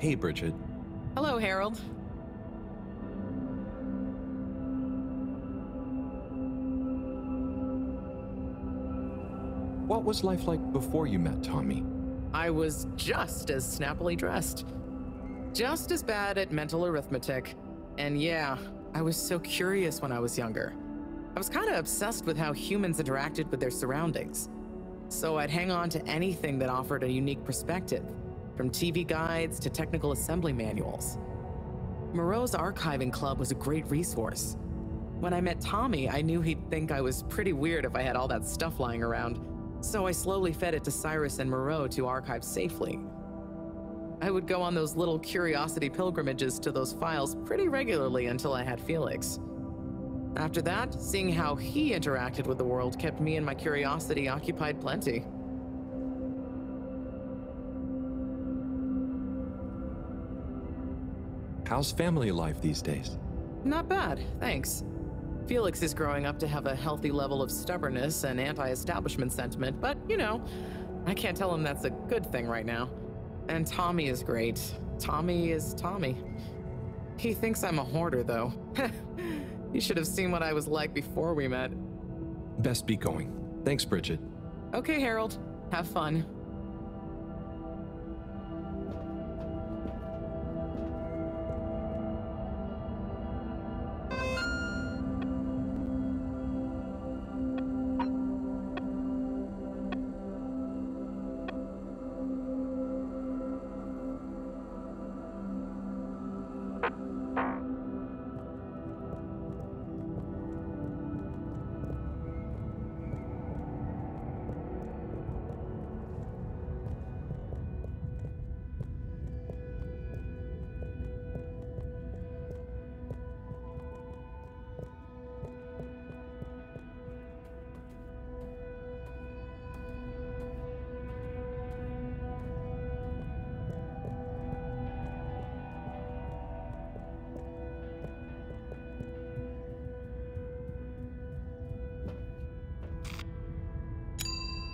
Hey, Bridget. Hello, Harold. What was life like before you met Tommy? I was just as snappily dressed. Just as bad at mental arithmetic. And yeah, I was so curious when I was younger. I was kind of obsessed with how humans interacted with their surroundings. So I'd hang on to anything that offered a unique perspective, from TV guides to technical assembly manuals. Moreau's archiving club was a great resource. When I met Tommy, I knew he'd think I was pretty weird if I had all that stuff lying around, so I slowly fed it to Cyrus and Moreau to archive safely. I would go on those little curiosity pilgrimages to those files pretty regularly until I had Felix. After that, seeing how he interacted with the world kept me and my curiosity occupied plenty. How's family life these days? Not bad, thanks. Felix is growing up to have a healthy level of stubbornness and anti-establishment sentiment, but, you know, I can't tell him that's a good thing right now. And Tommy is great. Tommy is Tommy. He thinks I'm a hoarder, though. You should have seen what I was like before we met. Best be going. Thanks, Bridget. Okay, Harold. Have fun.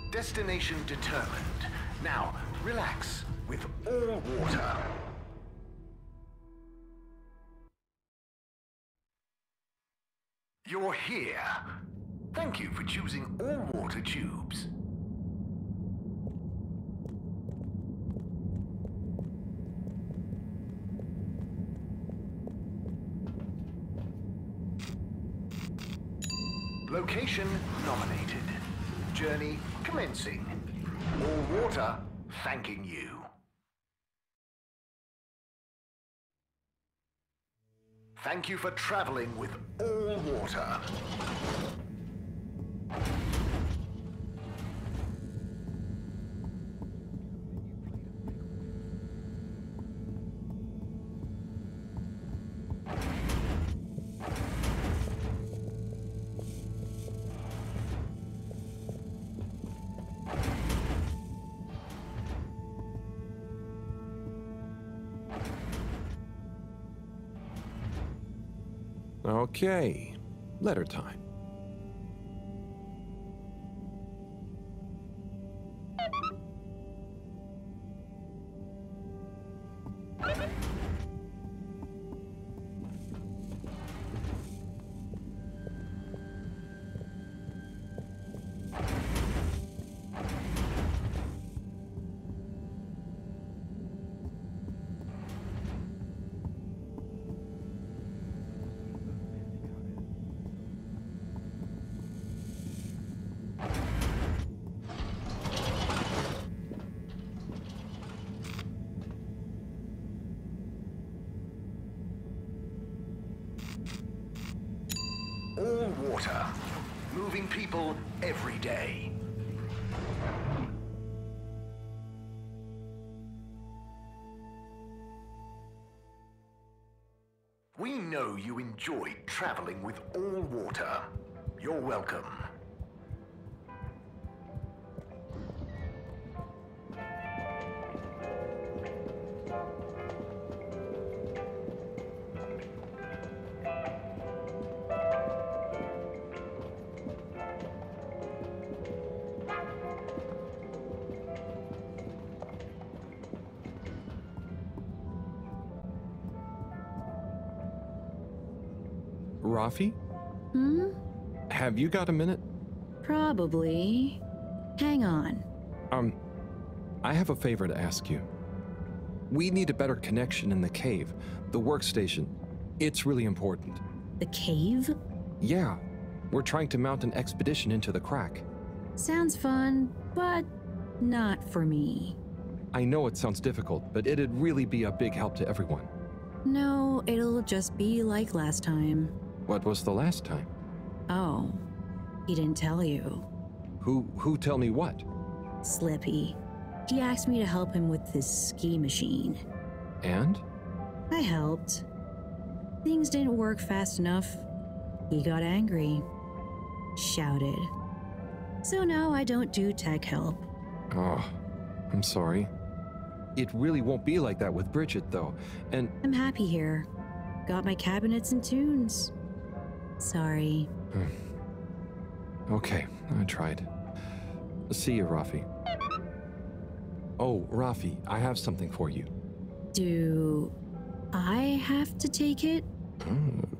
Destination determined. Now, relax with all water. You're here. Thank you for choosing all water tubes. Location nominated. Journey commencing. All water thanking you. Thank you for traveling with all water. Okay, letter time. All water. Moving people every day. We know you enjoyed traveling with all water. You're welcome. Rafi? Hmm? Have you got a minute? Probably. Hang on. I have a favor to ask you. We need a better connection in the cave, the workstation. It's really important. The cave? Yeah, we're trying to mount an expedition into the crack. Sounds fun, but not for me. I know it sounds difficult, but it'd really be a big help to everyone. No, it'll just be like last time. What was the last time? Oh, he didn't tell you. Who tell me what? Slippy. He asked me to help him with this ski machine. And? I helped. Things didn't work fast enough. He got angry. Shouted. So now I don't do tech help. Oh, I'm sorry. It really won't be like that with Bridget, though, and... I'm happy here. Got my cabinets and tunes. Sorry. Okay, I tried. See you, Rafi. Oh, Rafi, I have something for you. Do I have to take it?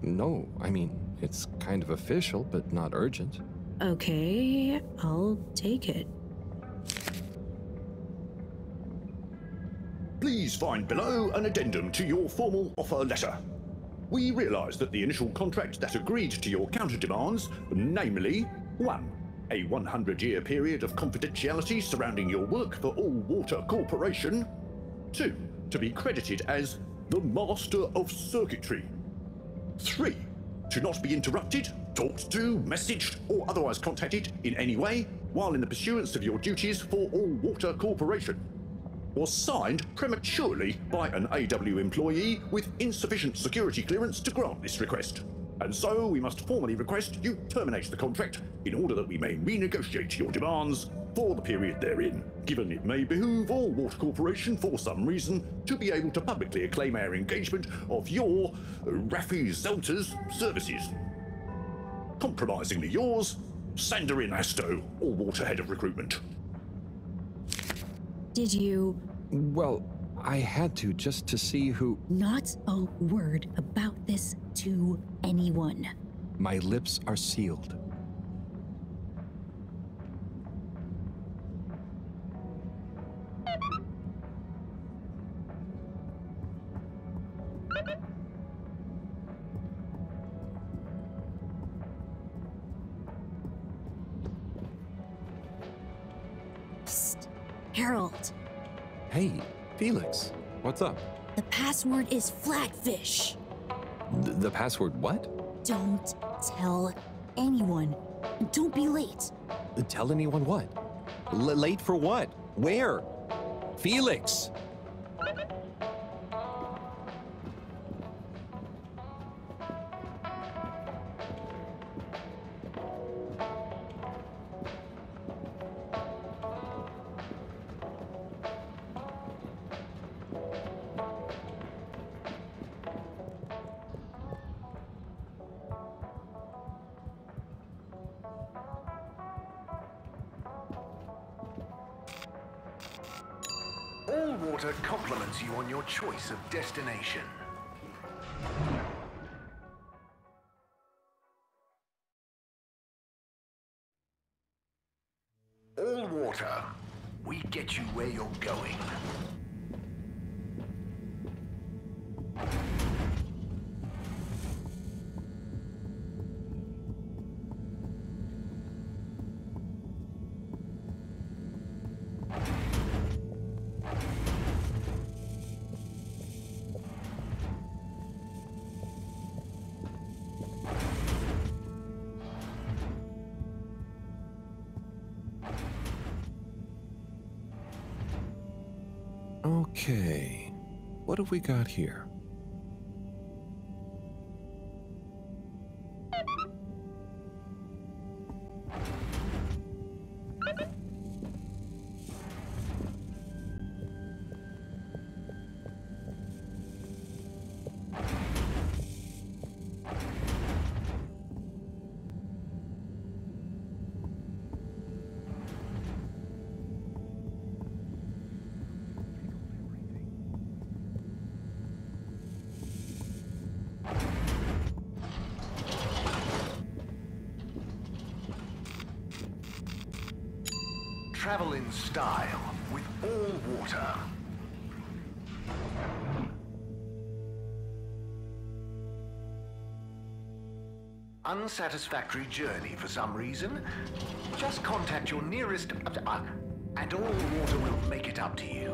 No, I mean, it's kind of official, but not urgent. Okay, I'll take it. Please find below an addendum to your formal offer letter. We realise that the initial contract that agreed to your counter-demands, namely 1. A 100-year period of confidentiality surrounding your work for All Water Corporation. 2. To be credited as the Master of Circuitry. 3. To not be interrupted, talked to, messaged, or otherwise contacted in any way while in the pursuance of your duties for All Water Corporation. Was signed prematurely by an AW employee with insufficient security clearance to grant this request. And so we must formally request you terminate the contract in order that we may renegotiate your demands for the period therein, given it may behoove All Water Corporation for some reason to be able to publicly acclaim our engagement of your Rafi Zelter's services. Compromisingly yours, Sandorin Asto, All Water Head of Recruitment. Did you? Well, I had to just to see who... Not a word about this to anyone. My lips are sealed. Psst. Harold, Hey, Felix, what's up? the password is Flatfish. The password what? Don't tell anyone. And don't be late. Tell anyone what? Late for what? Where? Felix! All Water compliments you on your choice of destination. All Water, we get you where you're going. Okay, what have we got here? Travel in style with all water. Unsatisfactory journey for some reason? Just contact your nearest... and all water will make it up to you.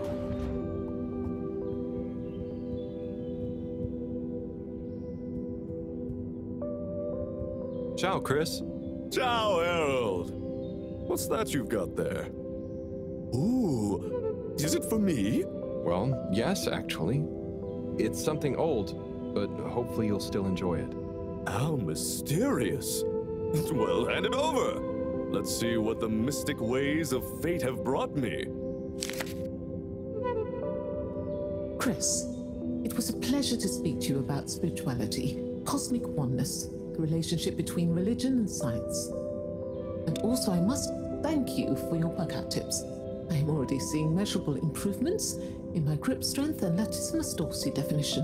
Ciao, Chris. Ciao, Harold. What's that you've got there? Ooh, is it for me? Well, yes, actually. It's something old, but hopefully you'll still enjoy it. How mysterious. Well, hand it over. Let's see what the mystic ways of fate have brought me. Chris, it was a pleasure to speak to you about spirituality, cosmic oneness, the relationship between religion and science. And also, I must thank you for your workout tips. I am already seeing measurable improvements in my grip strength and latissimus dorsi definition.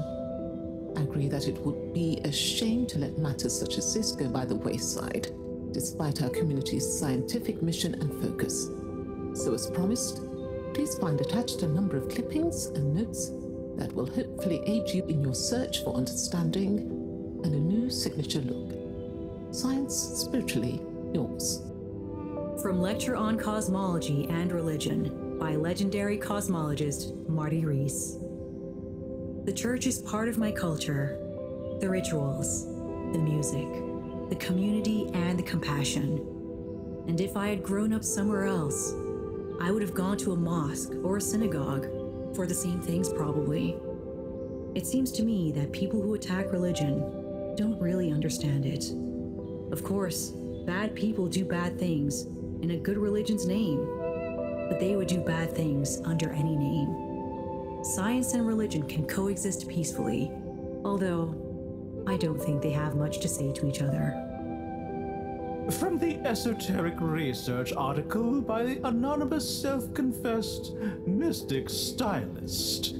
I agree that it would be a shame to let matters such as this go by the wayside, despite our community's scientific mission and focus. So as promised, please find attached a number of clippings and notes that will hopefully aid you in your search for understanding and a new signature look. Science spiritually yours. From Lecture on Cosmology and Religion by legendary cosmologist Marty Rees. The church is part of my culture, the rituals, the music, the community, and the compassion. And if I had grown up somewhere else, I would have gone to a mosque or a synagogue for the same things probably. It seems to me that people who attack religion don't really understand it. Of course, bad people do bad things in a good religion's name, but they would do bad things under any name. Science and religion can coexist peacefully, although I don't think they have much to say to each other. From the esoteric research article by the anonymous self-confessed mystic stylist,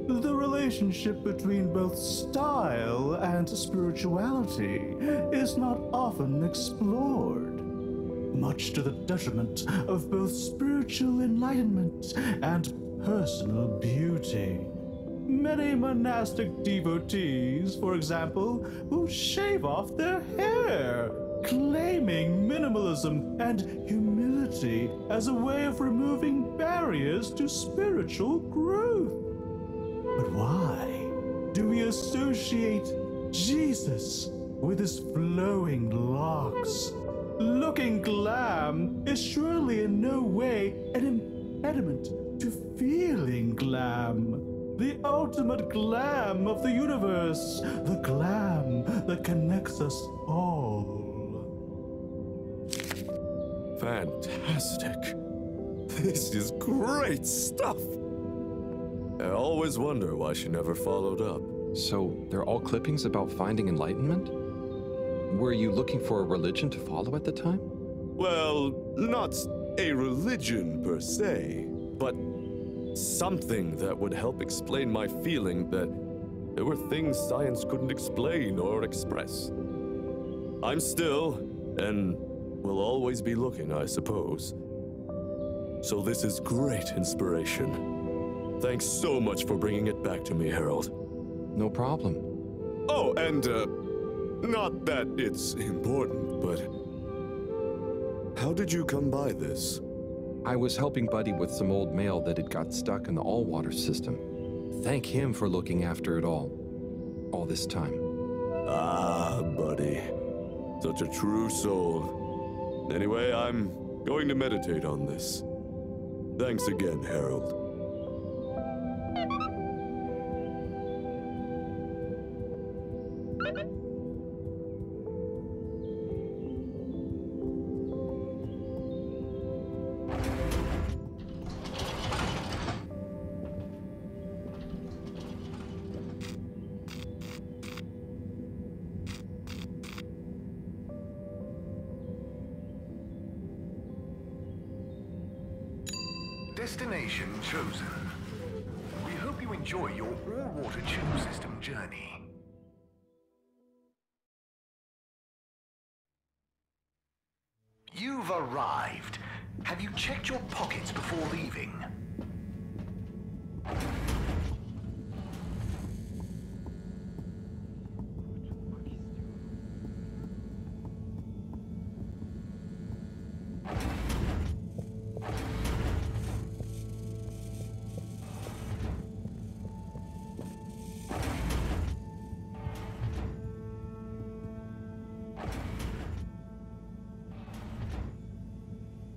the relationship between both style and spirituality is not often explored, much to the detriment of both spiritual enlightenment and personal beauty. Many monastic devotees, for example, will shave off their hair, claiming minimalism and humility as a way of removing barriers to spiritual growth. But why do we associate Jesus with his flowing locks? Looking glam is surely in no way an impediment to feeling glam. The ultimate glam of the universe, the glam that connects us all. Fantastic. This is great stuff. I always wonder why she never followed up. So, they're all clippings about finding enlightenment? Were you looking for a religion to follow at the time? Well, not a religion per se, but something that would help explain my feeling that there were things science couldn't explain or express. I'm still, and will always be looking, I suppose. So this is great inspiration. Thanks so much for bringing it back to me, Harold. No problem. Oh, and, not that it's important, but how did you come by this? I was helping Buddy with some old mail that had got stuck in the all-water system. Thank him for looking after it all this time. Ah, Buddy. Such a true soul. Anyway, I'm going to meditate on this. Thanks again, Harold. Destination chosen. We hope you enjoy your all-water tube system journey. You've arrived. have you checked your pockets before leaving?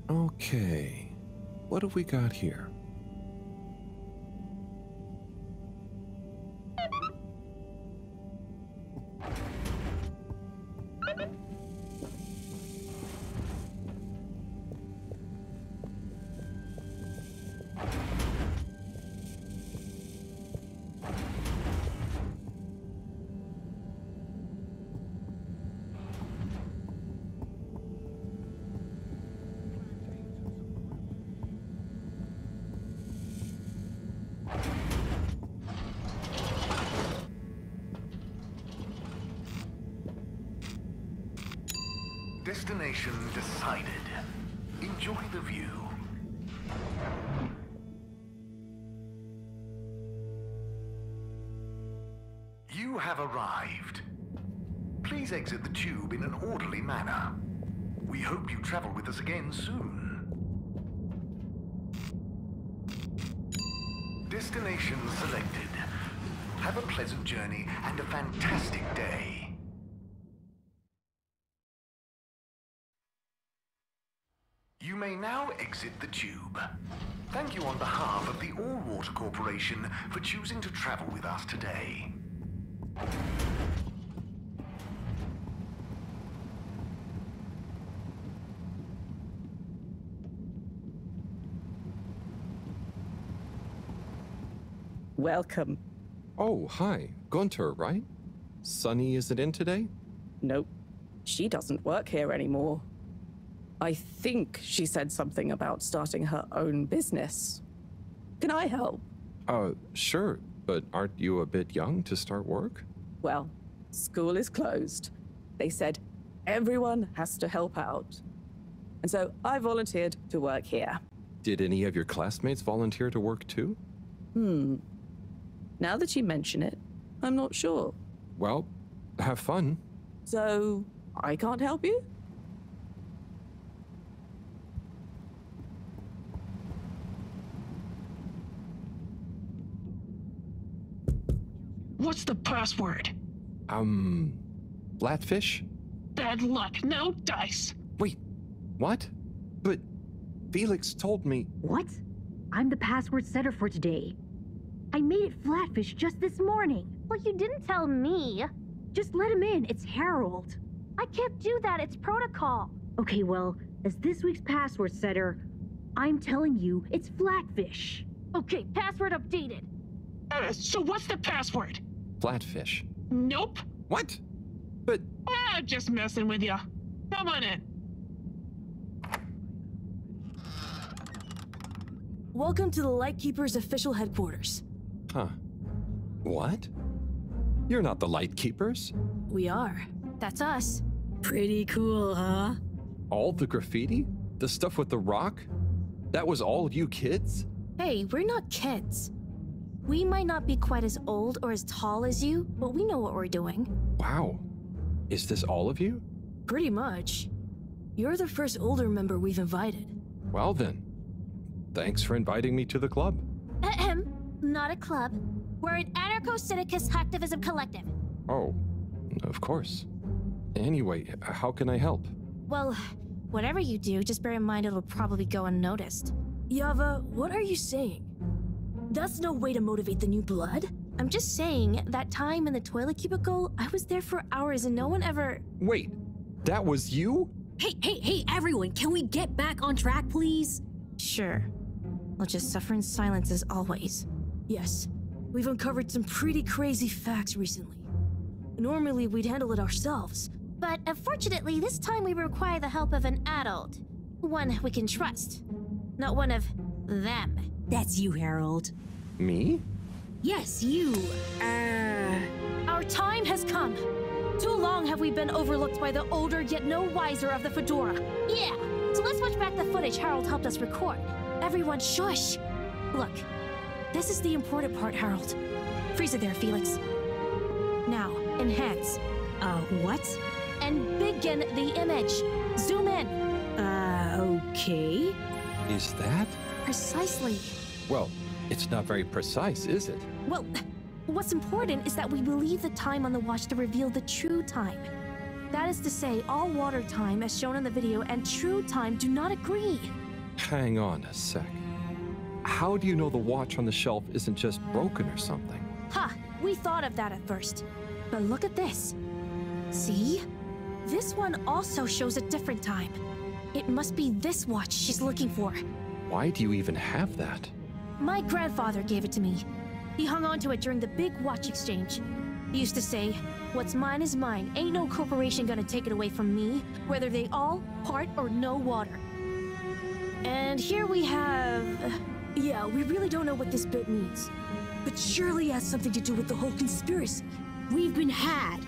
Okay, what have we got here? Destination decided. Enjoy the view. You have arrived. Please exit the tube in an orderly manner. We hope you travel with us again soon. Destination selected. Have a pleasant journey and a fantastic day. You may now exit the tube. Thank you on behalf of the Allwater Corporation for choosing to travel with us today. Welcome. Oh, hi. Gunter, right? Sunny isn't in today? Nope. She doesn't work here anymore. I think she said something about starting her own business. Can I help? Sure, but aren't you a bit young to start work? Well, school is closed. They said everyone has to help out. And so I volunteered to work here. Did any of your classmates volunteer to work too? Now that you mention it, I'm not sure. Well, have fun. So, I can't help you? What's the password? Flatfish? Bad luck, no dice. Wait, what? But Felix told me... What? I'm the password setter for today. I made it Flatfish just this morning. Well, you didn't tell me. Just let him in, it's Harold. I can't do that, it's protocol. Okay, well, as this week's password setter, I'm telling you, it's Flatfish. Okay, password updated. So what's the password? Flatfish. Nope. What? But... just messing with you. Come on in. Welcome to the Lightkeeper's official headquarters. Huh. What? You're not the Lightkeepers? We are. That's us. Pretty cool, huh? All the graffiti? The stuff with the rock? That was all you kids? Hey, we're not kids. We might not be quite as old or as tall as you, but we know what we're doing. Wow. Is this all of you? Pretty much. You're the first older member we've invited. Well then. Thanks for inviting me to the club. Ahem. Not a club. We're an anarcho-syndicalist hacktivism collective. Oh, of course. Anyway, how can I help? Well, whatever you do, just bear in mind it'll probably go unnoticed. Yava, what are you saying? That's no way to motivate the new blood. I'm just saying, that time in the toilet cubicle, I was there for hours and no one ever... Wait, that was you? Hey, everyone, can we get back on track, please? Sure. I'll just suffer in silence as always. Yes, we've uncovered some pretty crazy facts recently. Normally, we'd handle it ourselves. But unfortunately, this time we require the help of an adult. One we can trust. Not one of them. That's you, Harold. Me? Yes, you. Our time has come. Too long have we been overlooked by the older yet no wiser of the Fedora. Yeah, so let's watch back check the footage Harold helped us record. Everyone shush! Look, this is the important part, Harold. Freeze it there, Felix. Now, enhance. What? And begin the image. Zoom in. Okay. Is that? Precisely. Well, it's not very precise, is it? Well, what's important is that we believe the time on the watch to reveal the true time. That is to say, all water time, as shown in the video, and true time do not agree. Hang on a sec. How do you know the watch on the shelf isn't just broken or something? Ha! We thought of that at first. But look at this. See? This one also shows a different time. It must be this watch she's looking for. Why do you even have that? My grandfather gave it to me. He hung on to it during the big watch exchange. He used to say, "What's mine is mine. Ain't no corporation gonna take it away from me, whether they all, part, or no water." And here we have... Yeah, we really don't know what this bit means. But surely it has something to do with the whole conspiracy. We've been had.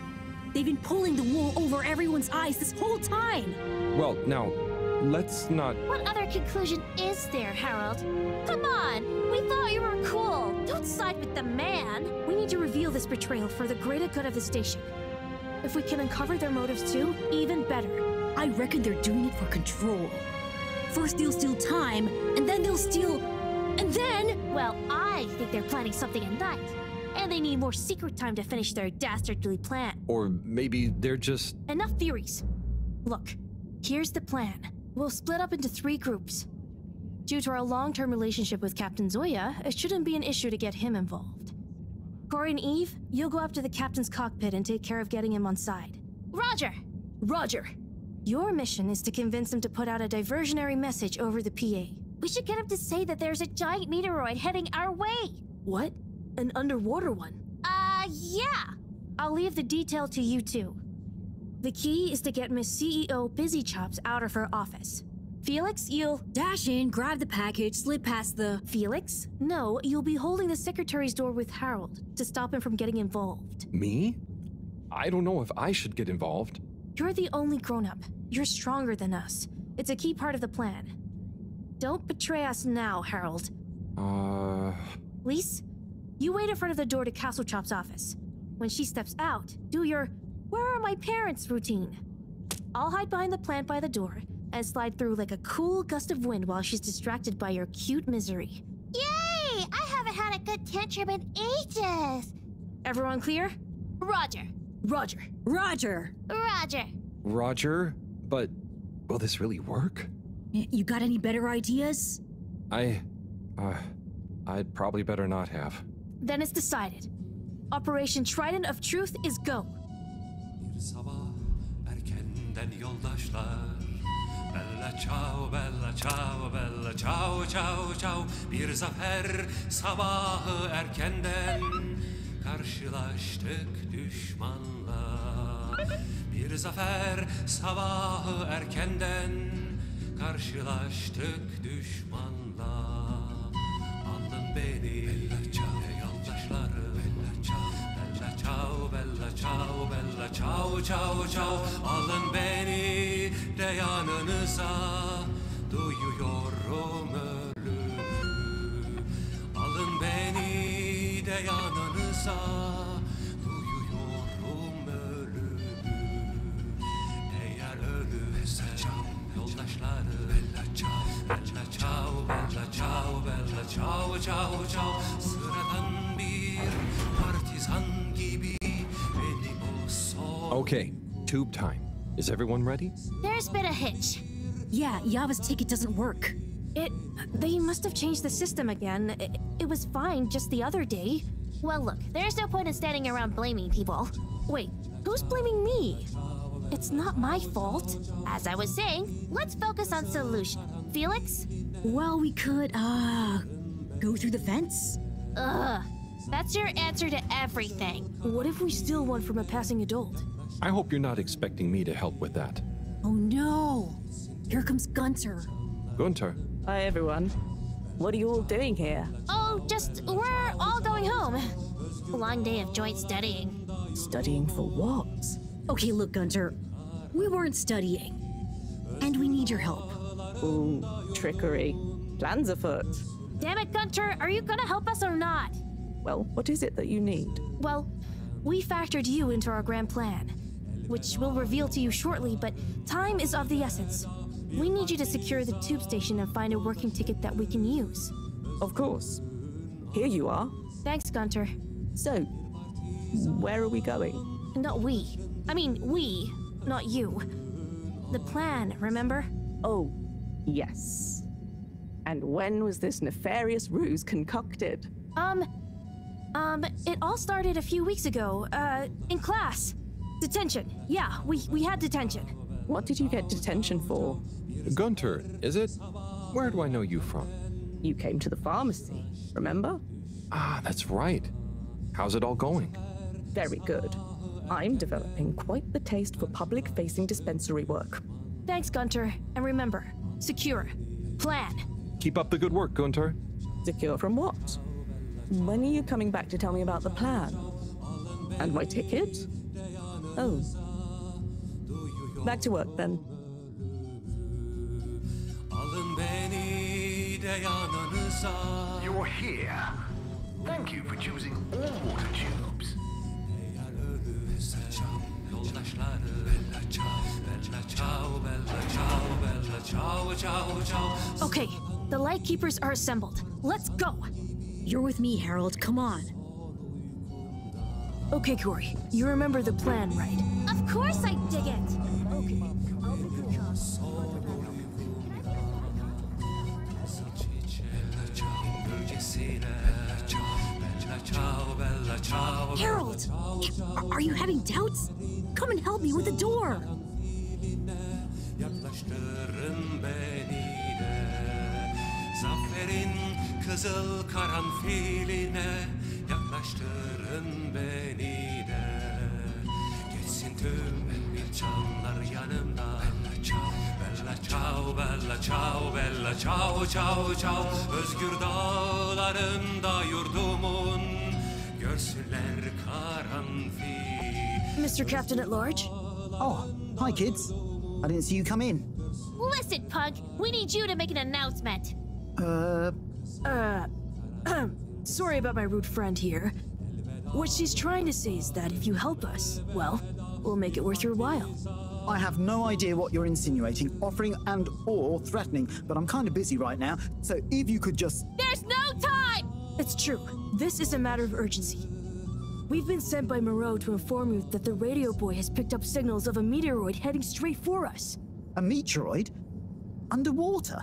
They've been pulling the wool over everyone's eyes this whole time. Well, now, let's not... What other conclusion is there, Harold? Come on! We thought you were cool! Don't side with the man! We need to reveal this betrayal for the greater good of the station. If we can uncover their motives too, even better. I reckon they're doing it for control. First they'll steal time, and then they'll steal... And then... Well, I think they're planning something at night. And they need more secret time to finish their dastardly plan. Or maybe they're just... Enough theories. Look, here's the plan. We'll split up into 3 groups. Due to our long-term relationship with Captain Zoya, it shouldn't be an issue to get him involved. Corey and Eve, you'll go up to the captain's cockpit and take care of getting him on side. Roger! Roger! Your mission is to convince him to put out a diversionary message over the PA. We should get him to say that there's a giant meteoroid heading our way. What? An underwater one? Yeah. I'll leave the detail to you two. The key is to get Miss CEO Busy Chops out of her office. Felix, you'll... Dash in, grab the package, slip past the... Felix? No, you'll be holding the secretary's door with Harold to stop him from getting involved. Me? I don't know if I should get involved. You're the only grown-up. You're stronger than us. It's a key part of the plan. Don't betray us now, Harold. Lise, you wait in front of the door to Castle Chop's office. When she steps out, do your "Where are my parents?" routine. I'll hide behind the plant by the door and slide through like a cool gust of wind while she's distracted by your cute misery. Yay! I haven't had a good tantrum in ages. Everyone clear? Roger. Roger. Roger! Roger. Roger? But will this really work? You got any better ideas? I'd probably better not have. Then it's decided. Operation Trident of Truth is go. Bir sabah erkenden yoldaşlar. Bella ciao, bella ciao, bella ciao, ciao, ciao. Bir zafer sabahı erkenden karşılaştık düşmanla. Bir zafer sabahı erkenden karşılaştık düşmanla. Alın beni yoldaşları. Bella ciao, bella ciao, bella ciao, ciao, ciao. Alın beni de yanınıza, duyuyorum ölümü. Alın beni de yanınıza, duyuyorum ölümü. Eğer ölürse yoldaşları, bella ciao, bella ciao, bella ciao, bella ciao, ciao, ciao. Sıradan bir partizan gibi benim o son. Okay, tube time. Is everyone ready? There's been a hitch. Yeah, Yava's ticket doesn't work. They must have changed the system again. It was fine just the other day. Well, look, there's no point in standing around blaming people. Wait, who's blaming me? It's not my fault. As I was saying, let's focus on solution. Felix? Well, we could, go through the fence? Ugh. That's your answer to everything. What if we steal one from a passing adult? I hope you're not expecting me to help with that. Oh no! Here comes Gunter. Gunter. Hi, everyone. What are you all doing here? Oh, we're all going home. Long day of joint studying. Studying for what? Okay, look, Gunter. We weren't studying. And we need your help. Ooh, trickery. Plans afoot. Damn it, Gunter, are you gonna help us or not? Well, what is it that you need? Well, we factored you into our grand plan, which we'll reveal to you shortly, but time is of the essence. We need you to secure the tube station and find a working ticket that we can use. Of course. Here you are. Thanks, Gunter. So, where are we going? Not we. I mean, we, not you. The plan, remember? Oh, yes. And when was this nefarious ruse concocted? It all started a few weeks ago, in class. Detention. Yeah, we had detention. What did you get detention for? Gunter, is it? Where do I know you from? You came to the pharmacy, remember? Ah, that's right. How's it all going? Very good. I'm developing quite the taste for public-facing dispensary work. Thanks, Gunter. And remember, secure. Plan. Keep up the good work, Gunter. Secure from what? When are you coming back to tell me about the plan? And my ticket? Oh. Back to work, then. You're here. Thank you for choosing all water tubes. Okay, the Lightkeepers are assembled. Let's go! You're with me, Harold. Come on. Okay, Corey. You remember the plan, right? Of course I dig it! Okay. Harold! Are you having doubts? Come and help me with the door! Zaferin kızıl karanfiline yaklaştırın beni de. Geçsin tüm canlar yanımdan. Bella ciao, bella ciao, bella ciao, ciao, ciao. Özgür dağlarında yurdumun görsünler karanfil. Mr. Captain at Large? Oh, hi kids. I didn't see you come in. Listen, Pug, we need you to make an announcement. Sorry about my rude friend here. What she's trying to say is that if you help us, well, we'll make it worth your while. I have no idea what you're insinuating, offering and or threatening, but I'm kind of busy right now, so if you could just... There's no time! It's true. This is a matter of urgency. We've been sent by Moreau to inform you that the radio boy has picked up signals of a meteoroid heading straight for us. A meteoroid? Underwater?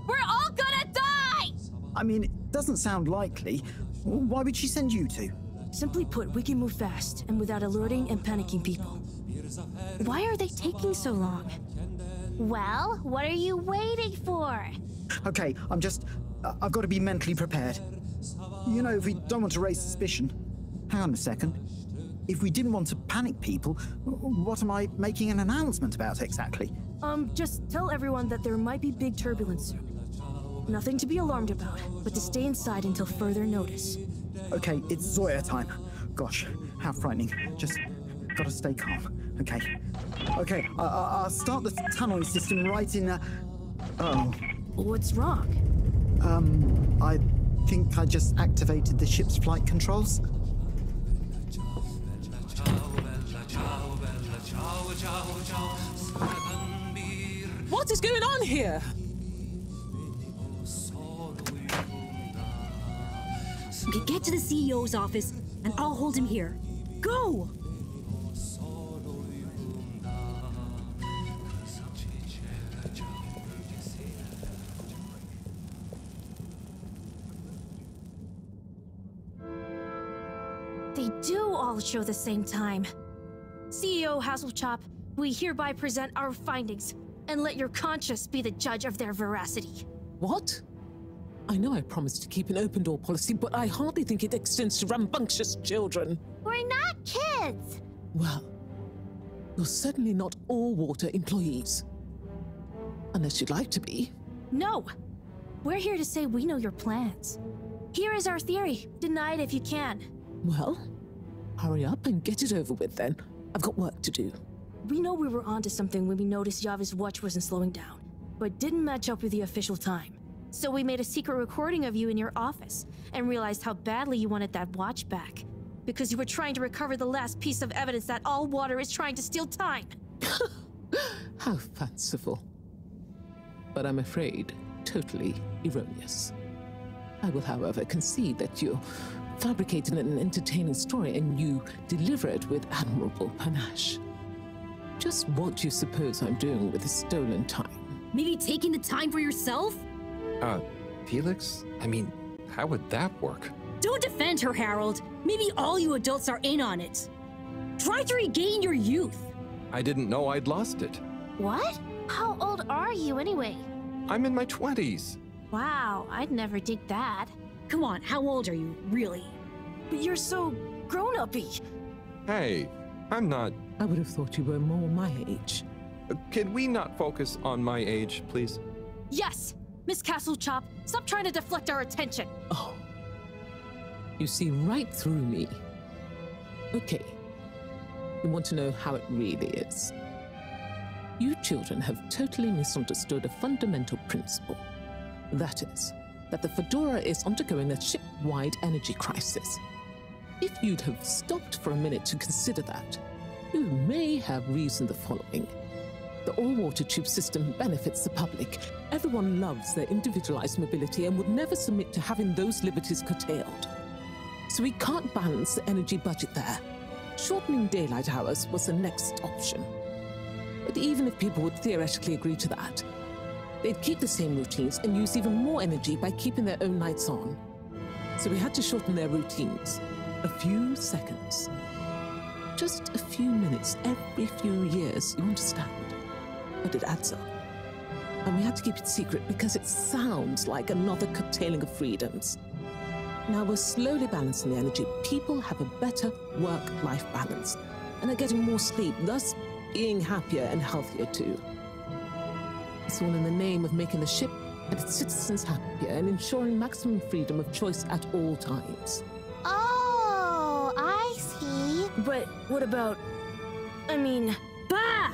We're all gonna die! I mean, it doesn't sound likely. Why would she send you to? Simply put, we can move fast and without alerting and panicking people. Why are they taking so long? Well, what are you waiting for? Okay, I've got to be mentally prepared. You know, if we don't want to raise suspicion... Hang on a second. If we didn't want to panic people, what am I making an announcement about exactly? Just tell everyone that there might be big turbulence soon. Nothing to be alarmed about, but to stay inside until further notice. Okay, it's Zoya time. Gosh, how frightening. Just gotta stay calm. Okay. Okay, I'll start the tunneling system right in... Oh. What's wrong? I think I just activated the ship's flight controls. What is going on here? Get to the CEO's office, and I'll hold him here. Go! They do all show the same time. CEO Hasselchop, we hereby present our findings, and let your conscience be the judge of their veracity. What? I know I promised to keep an open-door policy, but I hardly think it extends to rambunctious children. We're not kids! Well, you're certainly not all water employees. Unless you'd like to be. No! We're here to say we know your plans. Here is our theory. Deny it if you can. Well, hurry up and get it over with then. I've got work to do. We know we were onto something when we noticed Yava's watch wasn't slowing down. but didn't match up with the official time. So we made a secret recording of you in your office and realized how badly you wanted that watch back. Because you were trying to recover the last piece of evidence that all water is trying to steal time. How fanciful. But I'm afraid totally erroneous. I will, however, concede that you fabricated an entertaining story and you deliver it with admirable panache. Just what do you suppose I'm doing with the stolen time? Maybe taking the time for yourself? Felix? I mean, how would that work? Don't defend her, Harold. Maybe all you adults are in on it. Try to regain your youth. I didn't know I'd lost it. What? How old are you anyway? I'm in my 20s. Wow, I'd never dig that. Come on, how old are you, really? But you're so grown-up-y. Hey, I'm not... I would have thought you were more my age. Can we not focus on my age, please? Yes! Miss Castlechop, stop trying to deflect our attention. Oh. You see right through me. Okay. You want to know how it really is. You children have totally misunderstood a fundamental principle. That is, that the Fedora is undergoing a ship-wide energy crisis. If you'd have stopped for a minute to consider that, you may have reasoned the following. The all-water tube system benefits the public. Everyone loves their individualized mobility and would never submit to having those liberties curtailed. So we can't balance the energy budget there. Shortening daylight hours was the next option. But even if people would theoretically agree to that, they'd keep the same routines and use even more energy by keeping their own lights on. So we had to shorten their routines. A few seconds. Just a few minutes every few years, you understand? But it adds up. And we had to keep it secret because it sounds like another curtailing of freedoms. Now we're slowly balancing the energy. People have a better work-life balance and are getting more sleep, thus being happier and healthier too. It's all in the name of making the ship and its citizens happier and ensuring maximum freedom of choice at all times. Oh, I see. But what about... I mean... Bah!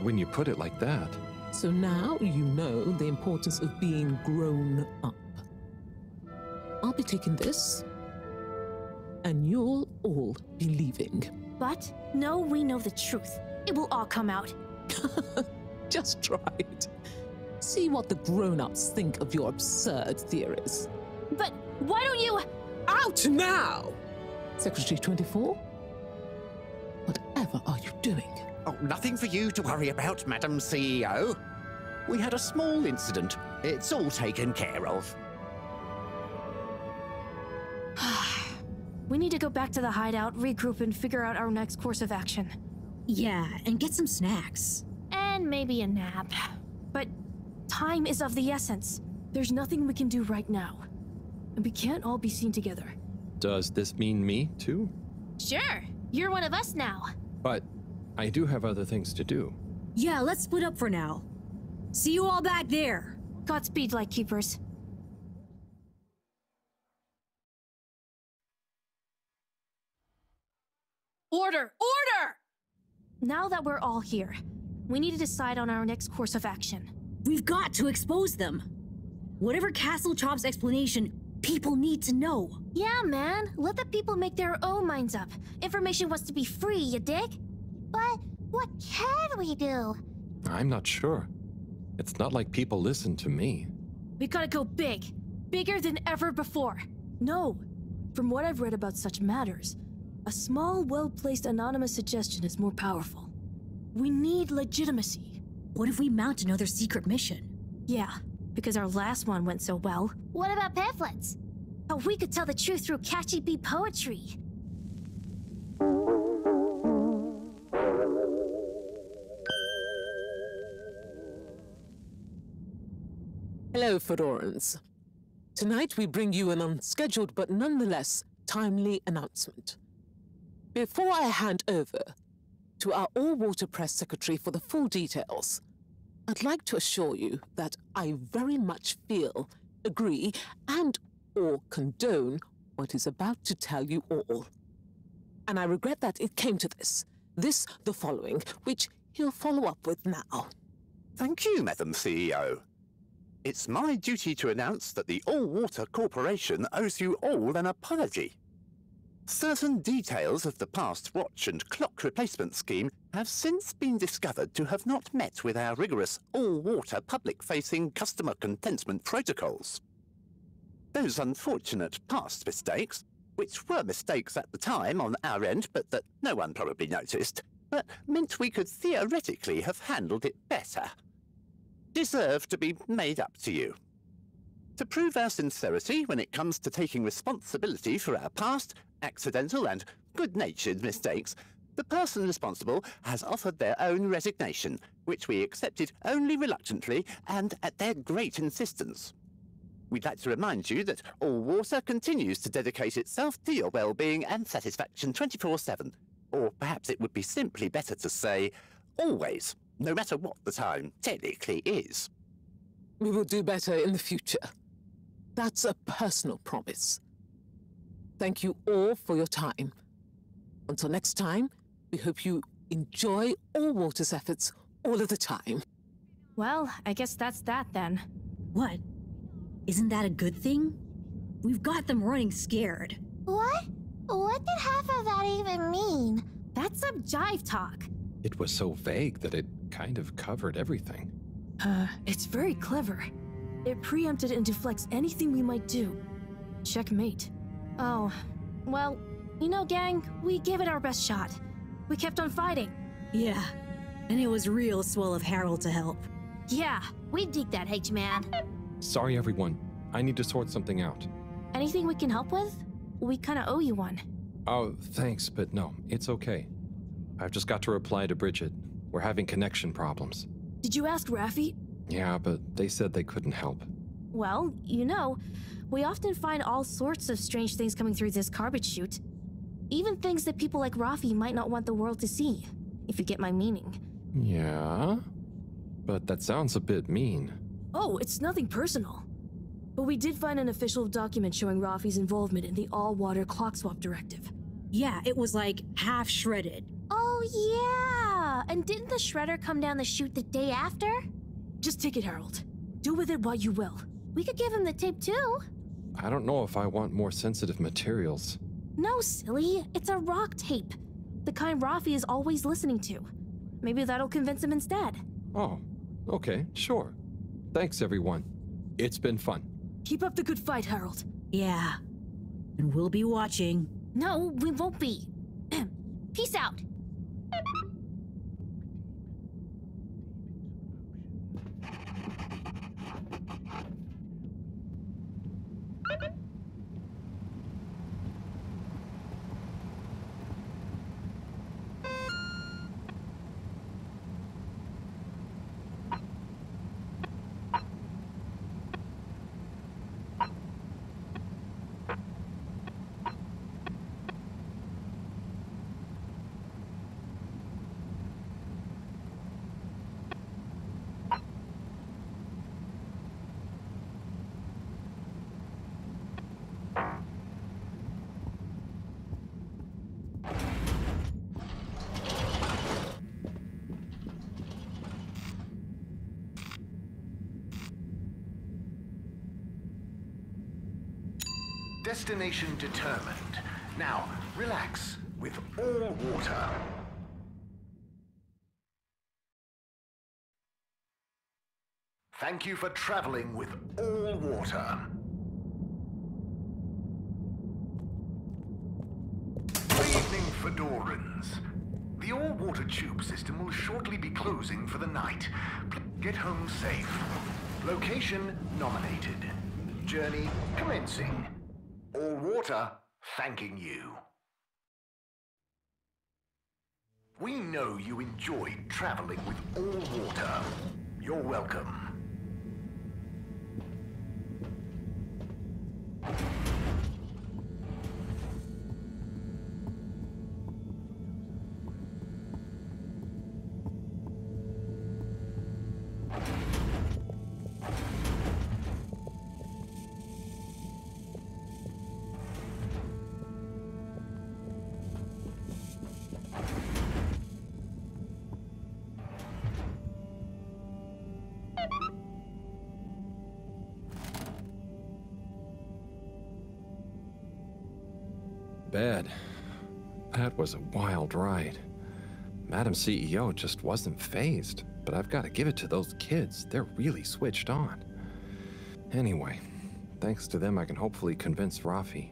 When you put it like that. So now you know the importance of being grown up. I'll be taking this, and you'll all be leaving. But no, we know the truth. It will all come out. Just try it. See what the grown-ups think of your absurd theories. But why don't you... Out now! Secretary 24? Whatever are you doing? Oh, nothing for you to worry about, Madam CEO. We had a small incident. It's all taken care of. We need to go back to the hideout, regroup, and figure out our next course of action. Yeah, and get some snacks. And maybe a nap. But time is of the essence. There's nothing we can do right now. And we can't all be seen together. Does this mean me, too? Sure, you're one of us now. But I do have other things to do. Yeah, let's split up for now. See you all back there. Godspeed, Lightkeepers. Order! Order! Now that we're all here, we need to decide on our next course of action. We've got to expose them. Whatever Castlechop's explanation, people need to know. Yeah, man. Let the people make their own minds up. Information wants to be free, you dig? But what can we do? I'm not sure. It's not like people listen to me. We gotta go big. Bigger than ever before. No. From what I've read about such matters, a small, well-placed anonymous suggestion is more powerful. We need legitimacy. What if we mount another secret mission? Yeah, because our last one went so well. What about pamphlets? Oh, we could tell the truth through catchy bee poetry. Hello, Fedorans. Tonight we bring you an unscheduled but nonetheless timely announcement. Before I hand over to our all-water press secretary for the full details, I'd like to assure you that I very much feel, agree, and/or condone what is about to tell you all. And I regret that it came to this, the following, which he'll follow up with now. Thank you, Madam CEO. It's my duty to announce that the All-Water Corporation owes you all an apology. Certain details of the past watch and clock replacement scheme have since been discovered to have not met with our rigorous all-water public-facing customer contentment protocols. Those unfortunate past mistakes, which were mistakes at the time on our end but that no one probably noticed, but meant we could theoretically have handled it better, deserve to be made up to you. To prove our sincerity when it comes to taking responsibility for our past, accidental and good-natured mistakes, the person responsible has offered their own resignation, which we accepted only reluctantly and at their great insistence. We'd like to remind you that All Water continues to dedicate itself to your well-being and satisfaction 24/7. Or perhaps it would be simply better to say, always, no matter what the time technically is. We will do better in the future. That's a personal promise. Thank you all for your time. Until next time, we hope you enjoy All Water's efforts all of the time. Well, I guess that's that then. What? Isn't that a good thing? We've got them running scared. What? What did half of that even mean? That's some jive talk. It was so vague that it kind of covered everything. It's very clever. It preempted and deflects anything we might do. Checkmate. Oh, well, you know, gang, we gave it our best shot. We kept on fighting. Yeah, and it was real swell of Harold to help. Yeah, we dig that, H-Man. Sorry, everyone. I need to sort something out. Anything we can help with? We kinda owe you one. Oh, thanks, but no, it's okay. I've just got to reply to Bridget. We're having connection problems. Did you ask Raffi? Yeah, but they said they couldn't help. Well, you know, we often find all sorts of strange things coming through this garbage chute. Even things that people like Raffi might not want the world to see, if you get my meaning. Yeah? But that sounds a bit mean. Oh, it's nothing personal. But we did find an official document showing Raffi's involvement in the all-water clock swap directive. Yeah, it was like half shredded. Oh, yeah! And didn't the shredder come down the chute the day after? Just take it, Harold. Do with it what you will. We could give him the tape too. I don't know if I want more sensitive materials. No, silly. It's a rock tape. The kind Raffi is always listening to. Maybe that'll convince him instead. Oh, okay, sure. Thanks, everyone. It's been fun. Keep up the good fight, Harold. Yeah. And we'll be watching. No, we won't be. Peace out. Destination determined. Now, relax with All Water. Thank you for traveling with All Water. Good evening, Fedorans. The All Water tube system will shortly be closing for the night. Please get home safe. Location nominated. Journey commencing. All Water thanking you. We know you enjoyed traveling with All Water. You're welcome. bed. That was a wild ride. Madam CEO just wasn't fazed, but I've got to give it to those kids. They're really switched on. Anyway, thanks to them I can hopefully convince Rafi.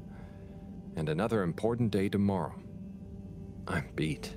And another important day tomorrow. I'm beat.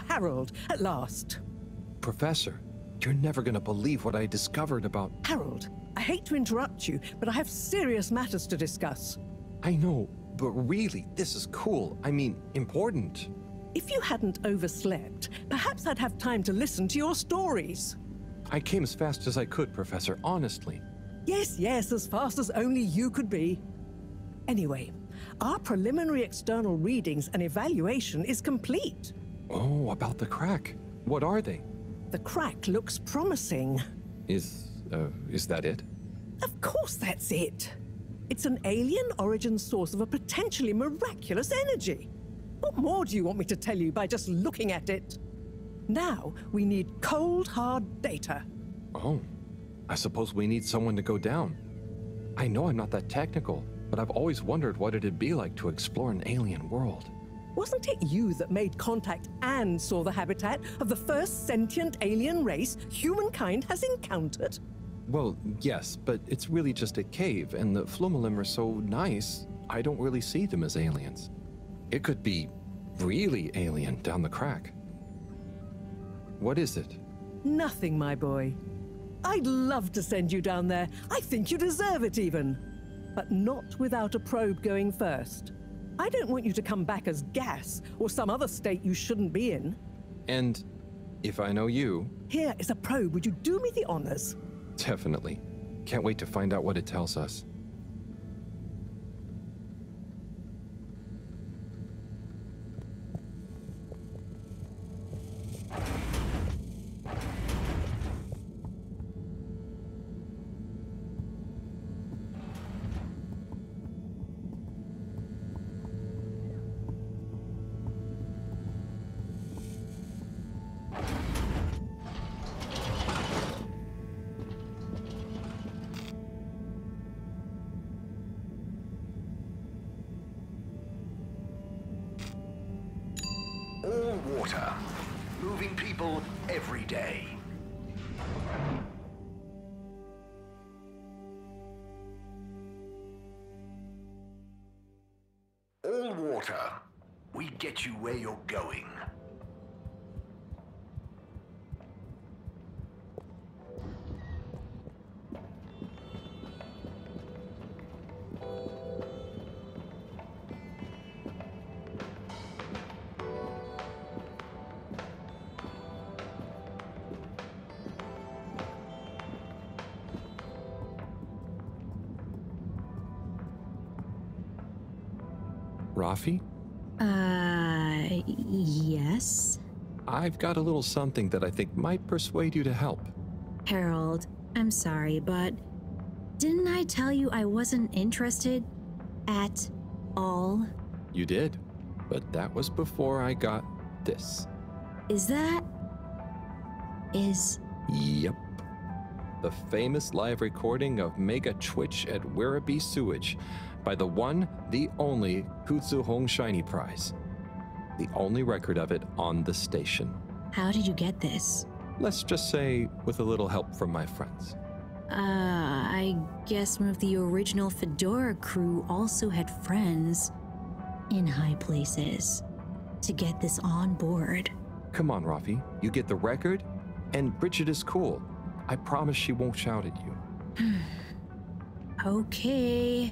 Harold, at last. Professor, you're never gonna believe what I discovered about... Harold, I hate to interrupt you, but I have serious matters to discuss. I know, but really, this is cool. I mean, important. If you hadn't overslept, perhaps I'd have time to listen to your stories. I came as fast as I could, Professor, honestly. Yes, as fast as only you could be. Anyway, our preliminary external readings and evaluation is complete. Oh, about the crack. What are they? The crack looks promising. Is that it? Of course that's it. It's an alien origin source of a potentially miraculous energy. What more do you want me to tell you by just looking at it? Now, we need cold, hard data. Oh, I suppose we need someone to go down. I know I'm not that technical, but I've always wondered what it'd be like to explore an alien world. Wasn't it you that made contact and saw the habitat of the first sentient alien race humankind has encountered? Well, yes, but it's really just a cave, and the Flumelim are so nice, I don't really see them as aliens. It could be really alien down the crack. What is it? Nothing, my boy. I'd love to send you down there. I think you deserve it even. But not without a probe going first. I don't want you to come back as gas or some other state you shouldn't be in. And if I know you... Here is a probe. Would you do me the honors? Definitely. Can't wait to find out what it tells us. All water. Moving people every day. All water. We get you where you're going. Rafi? Yes? I've got a little something that I think might persuade you to help. Harold, I'm sorry, but didn't I tell you I wasn't interested at all? You did, but that was before I got this. Yep. The famous live recording of Mega Twitch at Werribee Sewage by the one, the only Kutsu Hong Shiny Prize. The only record of it on the station. How did you get this? Let's just say with a little help from my friends. I guess one of the original Fedora crew also had friends in high places to get this on board. Come on, Rafi. You get the record, and Bridget is cool. I promise she won't shout at you. Okay.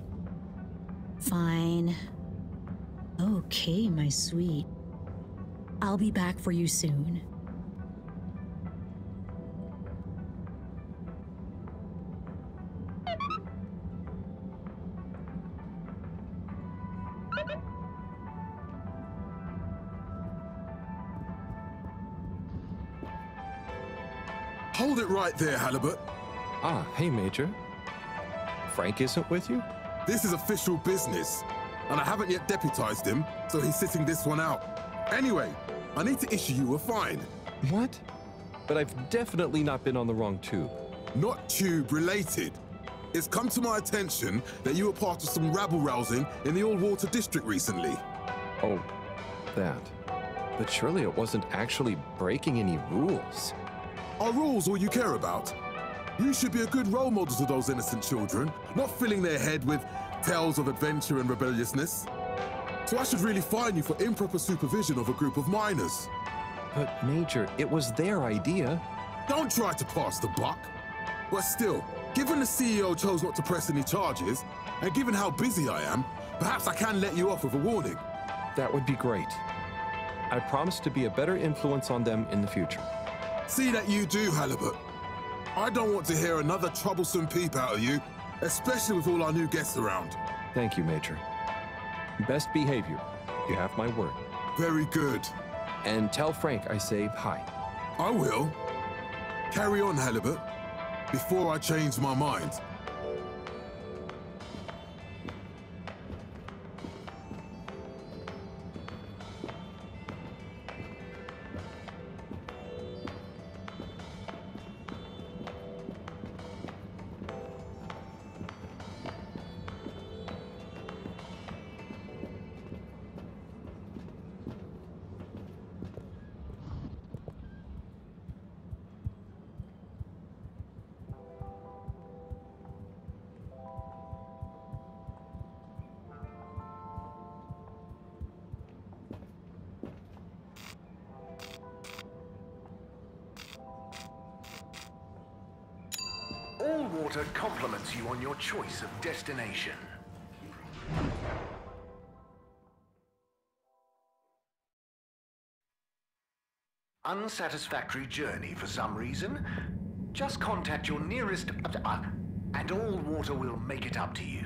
Fine. Okay, my sweet. I'll be back for you soon. Hold it right there, Halibut. Ah, hey, Major. Frank isn't with you? This is official business, and I haven't yet deputized him, so he's sitting this one out. Anyway, I need to issue you a fine. What? But I've definitely not been on the wrong tube. Not tube related. It's come to my attention that you were part of some rabble-rousing in the All-Water District recently. Oh, that. But surely it wasn't actually breaking any rules. Are rules all you care about? You should be a good role model to those innocent children, not filling their head with tales of adventure and rebelliousness. So I should really fine you for improper supervision of a group of minors. But Major, it was their idea. Don't try to pass the buck. But still, given the CEO chose not to press any charges, and given how busy I am, perhaps I can let you off with a warning. That would be great. I promise to be a better influence on them in the future. See that you do, Halibut. I don't want to hear another troublesome peep out of you, especially with all our new guests around. Thank you, Major. Best behavior. You have my word. Very good. And tell Frank I say hi. I will. Carry on, Halibut, before I change my mind. Allwater compliments you on your choice of destination. Unsatisfactory journey for some reason? Just contact your nearest... and Allwater will make it up to you.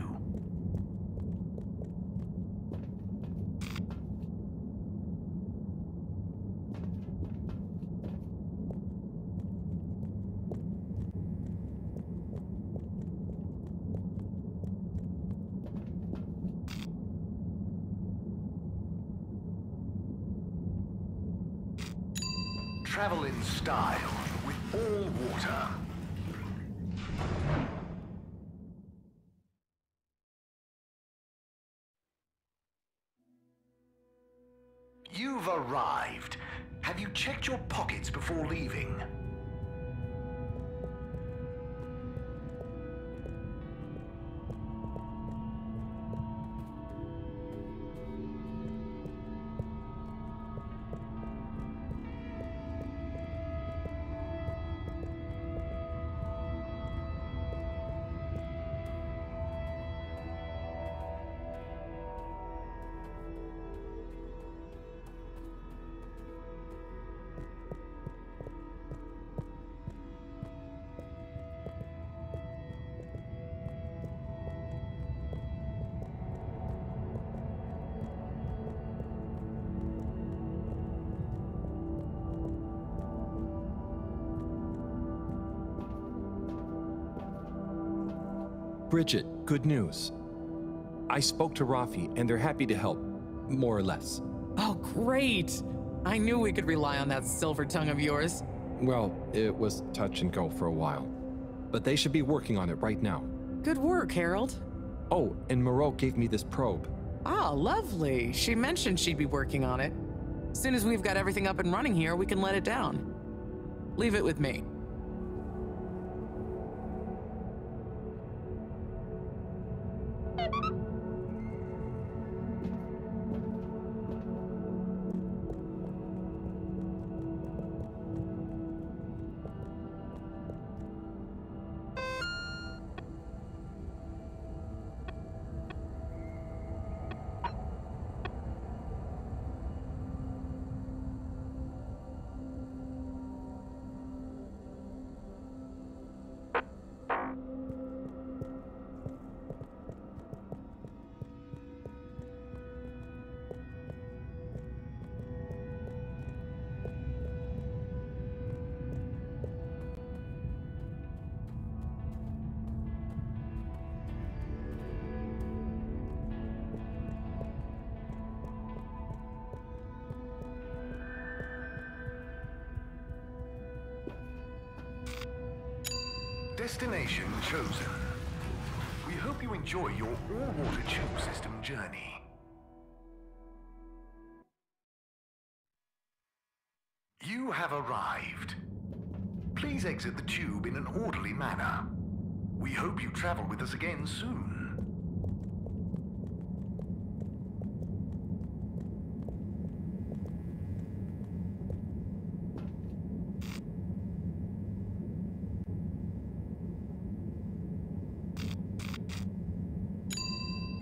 Travel in style with Allwater. You've arrived. Have you checked your pockets before leaving? Bridget, good news. I spoke to Rafi, and they're happy to help, more or less. Oh, great! I knew we could rely on that silver tongue of yours. Well, it was touch and go for a while. But they should be working on it right now. Good work, Harold. Oh, and Moreau gave me this probe. Ah, lovely. She mentioned she'd be working on it. As soon as we've got everything up and running here, we can let it down. Leave it with me. Destination chosen. We hope you enjoy your all-water tube system journey. You have arrived. Please exit the tube in an orderly manner. We hope you travel with us again soon.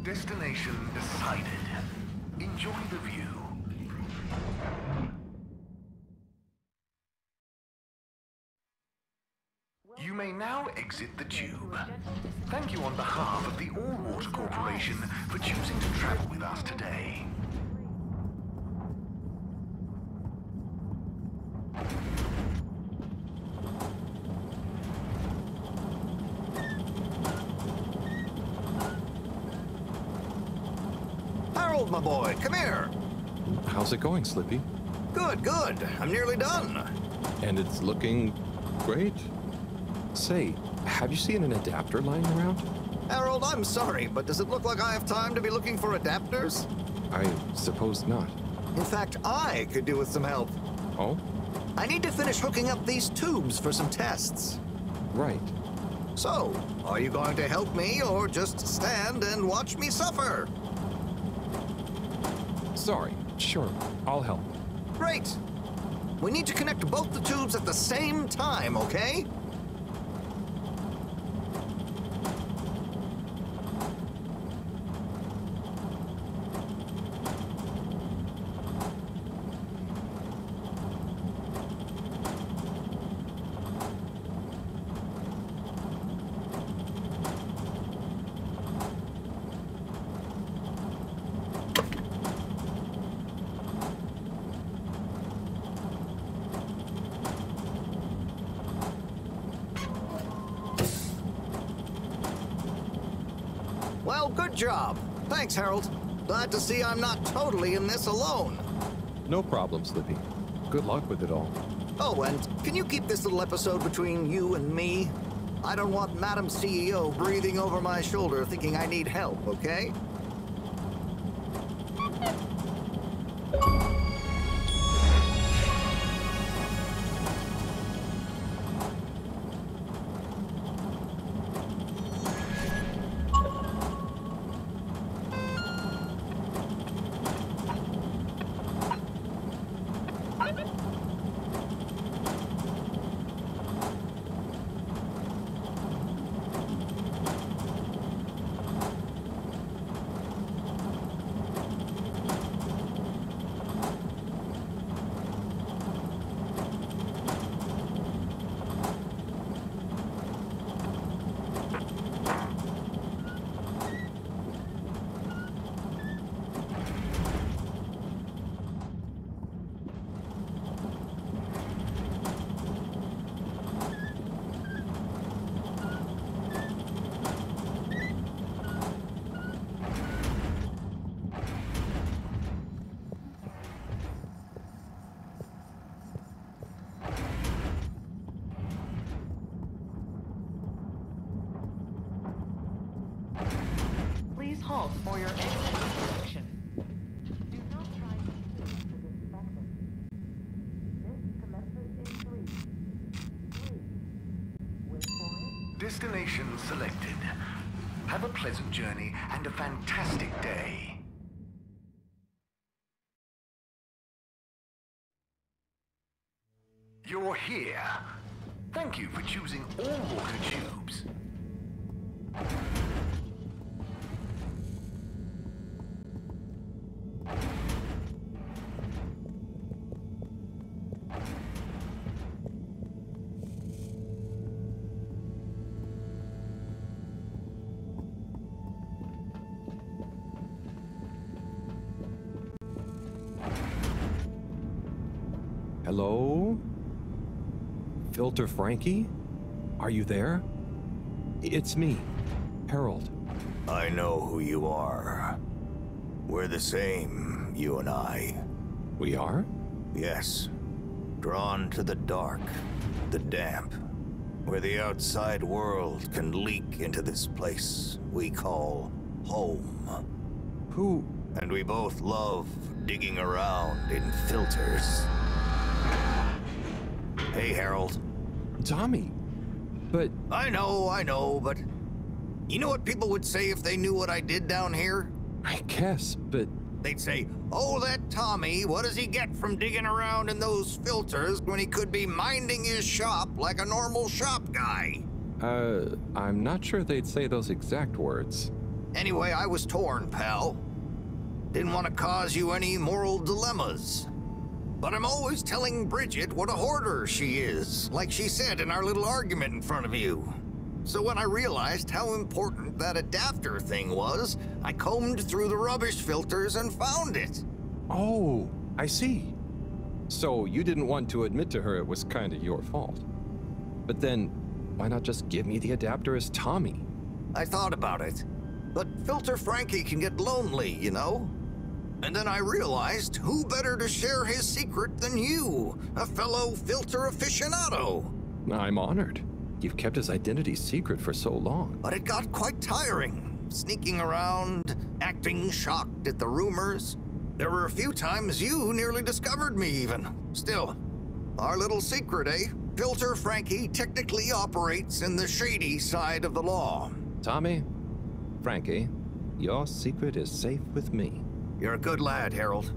Destination decided. Enjoy the view. You may now exit the tube. Thank you on behalf of the All-Water Corporation for choosing to travel with us today. Harold, my boy, come here. How's it going, Slippy? Good, good. I'm nearly done. And it's looking great. Say, have you seen an adapter lying around? Harold, I'm sorry, but does it look like I have time to be looking for adapters? I suppose not. In fact, I could do with some help. Oh? I need to finish hooking up these tubes for some tests. Right. So, are you going to help me or just stand and watch me suffer? Sorry, sure, I'll help. Great. We need to connect both the tubes at the same time, okay? Well, good job. Thanks, Harold. Glad to see I'm not totally in this alone. No problem, Slippy. Good luck with it all. Oh, and can you keep this little episode between you and me? I don't want Madam CEO breathing over my shoulder thinking I need help, okay? Please halt for your exit inspection. Destination selected. Have a pleasant journey and a fantastic day. You're here. Thank you for choosing all-water tubes. Hello? Filter Frankie? Are you there? It's me, Harold. I know who you are. We're the same, you and I. We are? Yes. Drawn to the dark, the damp. where the outside world can leak into this place we call home. Who? And we both love digging around in filters. Hey, Harold. Tommy, but... I know, but... You know what people would say if they knew what I did down here? I guess, but... They'd say, oh, that Tommy, what does he get from digging around in those filters when he could be minding his shop like a normal shop guy? I'm not sure they'd say those exact words. Anyway, I was torn, pal. Didn't want to cause you any moral dilemmas. But I'm always telling Bridget what a hoarder she is, like she said in our little argument in front of you. So when I realized how important that adapter thing was, I combed through the rubbish filters and found it. Oh, I see. So you didn't want to admit to her it was kind of your fault. But then, why not just give me the adapter as Tommy? I thought about it. But Filter Frankie can get lonely, you know? And then I realized who better to share his secret than you, a fellow filter aficionado. I'm honored. You've kept his identity secret for so long. But it got quite tiring, sneaking around, acting shocked at the rumors. There were a few times you nearly discovered me even. Still, our little secret, eh? Filter Frankie technically operates in the shady side of the law. Tommy, Frankie, your secret is safe with me. You're a good lad, Harold.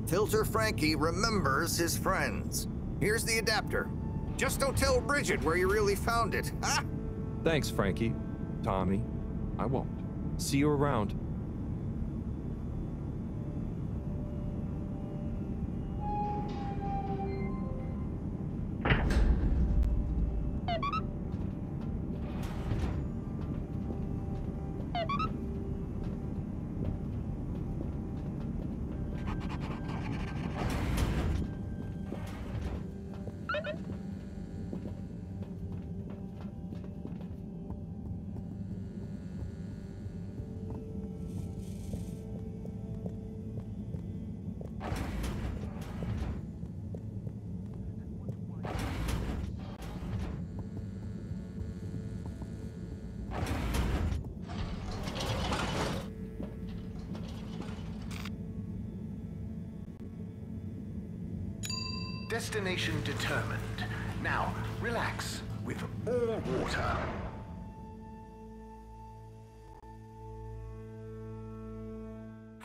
Filter Frankie remembers his friends. Here's the adapter. Just don't tell Bridget where you really found it, huh? Thanks, Frankie. Tommy, I won't. See you around. Destination determined. Now, relax with all water.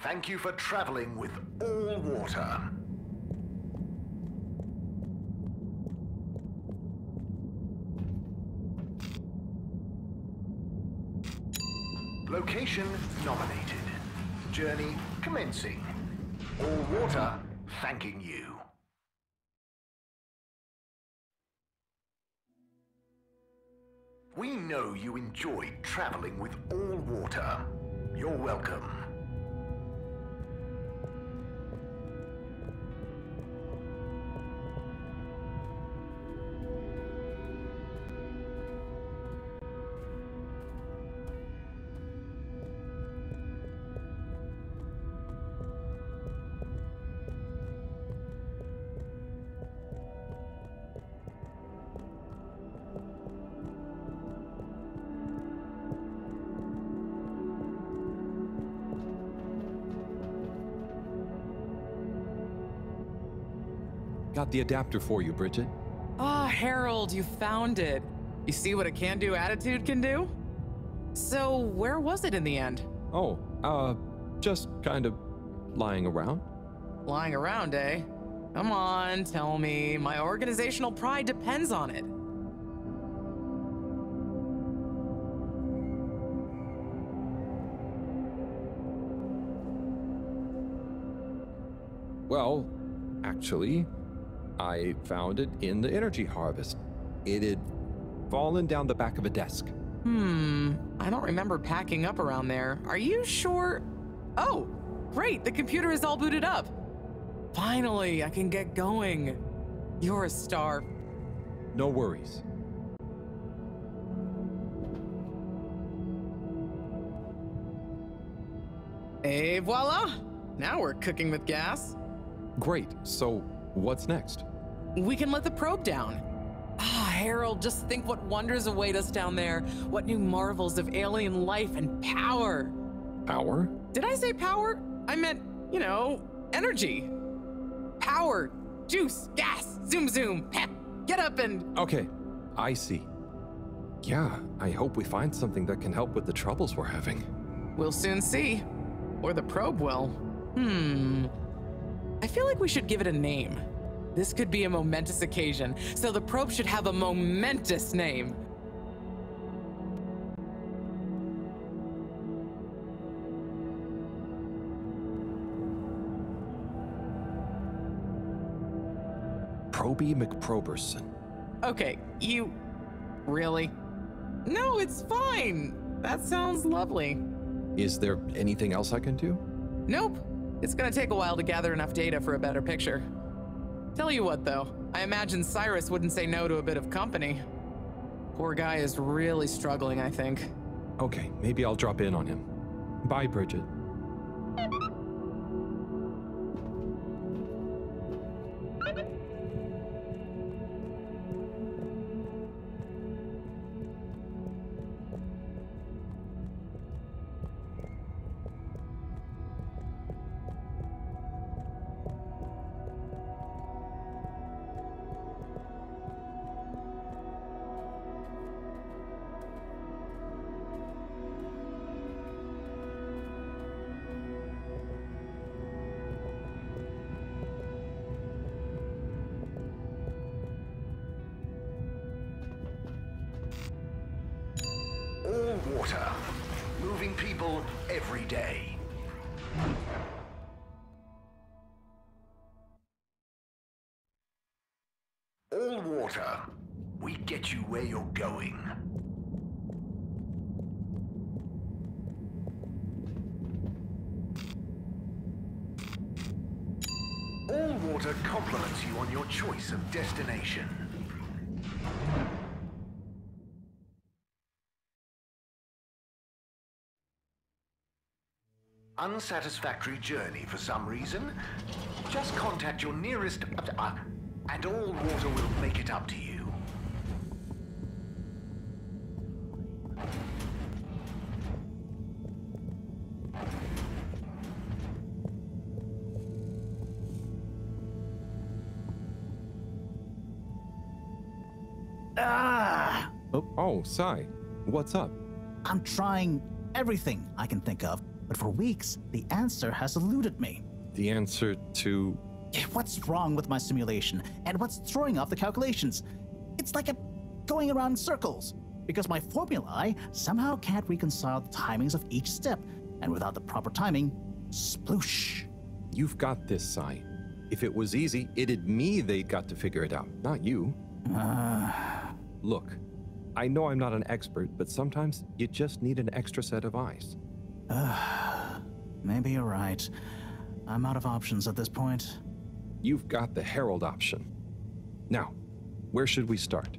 Thank you for traveling with all water. Location nominated. Journey commencing. All water thanking you. We know you enjoyed traveling with all water. You're welcome. Got the adapter for you, Bridget. Ah, Harold, you found it. You see what a can-do attitude can do? So, where was it in the end? Oh, just kind of lying around. Lying around, eh? Come on, tell me. My organizational pride depends on it. Well, actually, I found it in the energy harvest. It had fallen down the back of a desk. I don't remember packing up around there. Are you sure? Oh, great, the computer is all booted up. Finally, I can get going. You're a star. No worries. Et voila! Now we're cooking with gas. Great, so what's next? We can let the probe down. Ah, Harold, just think what wonders await us down there. What new marvels of alien life and power. Power? Did I say power? I meant, you know, energy. Power, juice, gas, zoom zoom, pep, get up and... Okay, I see. Yeah, I hope we find something that can help with the troubles we're having. We'll soon see. Or the probe will. I feel like we should give it a name. This could be a momentous occasion, so the probe should have a momentous name. Proby McProberson. Okay, you... Really? No, it's fine. That sounds lovely. Is there anything else I can do? Nope. It's gonna take a while to gather enough data for a better picture. Tell you what, though, I imagine Cyrus wouldn't say no to a bit of company. Poor guy is really struggling, I think. Okay, maybe I'll drop in on him. Bye, Bridget. All water, moving people every day. All water, we get you where you're going. All water compliments you on your choice of destination. Unsatisfactory journey for some reason? Just contact your nearest... and All Water will make it up to you. Oh, Sai. What's up? I'm trying everything I can think of, but for weeks, the answer has eluded me. The answer to... What's wrong with my simulation, and what's throwing off the calculations? It's like going around in circles, because my formulae somehow can't reconcile the timings of each step, and without the proper timing, sploosh. You've got this, Sai. If it was easy, it'd me they'd got to figure it out, not you. Look, I know I'm not an expert, but sometimes you just need an extra set of eyes. Maybe you're right. I'm out of options at this point. You've got the Herald option. Now, where should we start?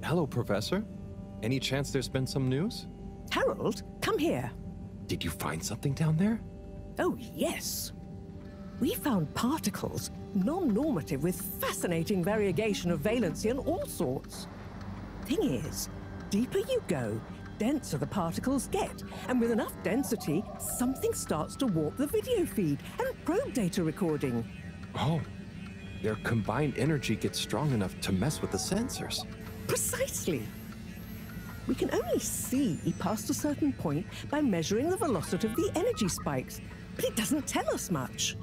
Hello, Professor. Any chance there's been some news? Harold, come here. Did you find something down there? Oh, yes. We found particles, non-normative with fascinating variegation of valency and all sorts. Thing is, deeper you go, denser the particles get, and with enough density, something starts to warp the video feed and probe data recording. Oh, their combined energy gets strong enough to mess with the sensors. Precisely. We can only see past a certain point by measuring the velocity of the energy spikes, but it doesn't tell us much.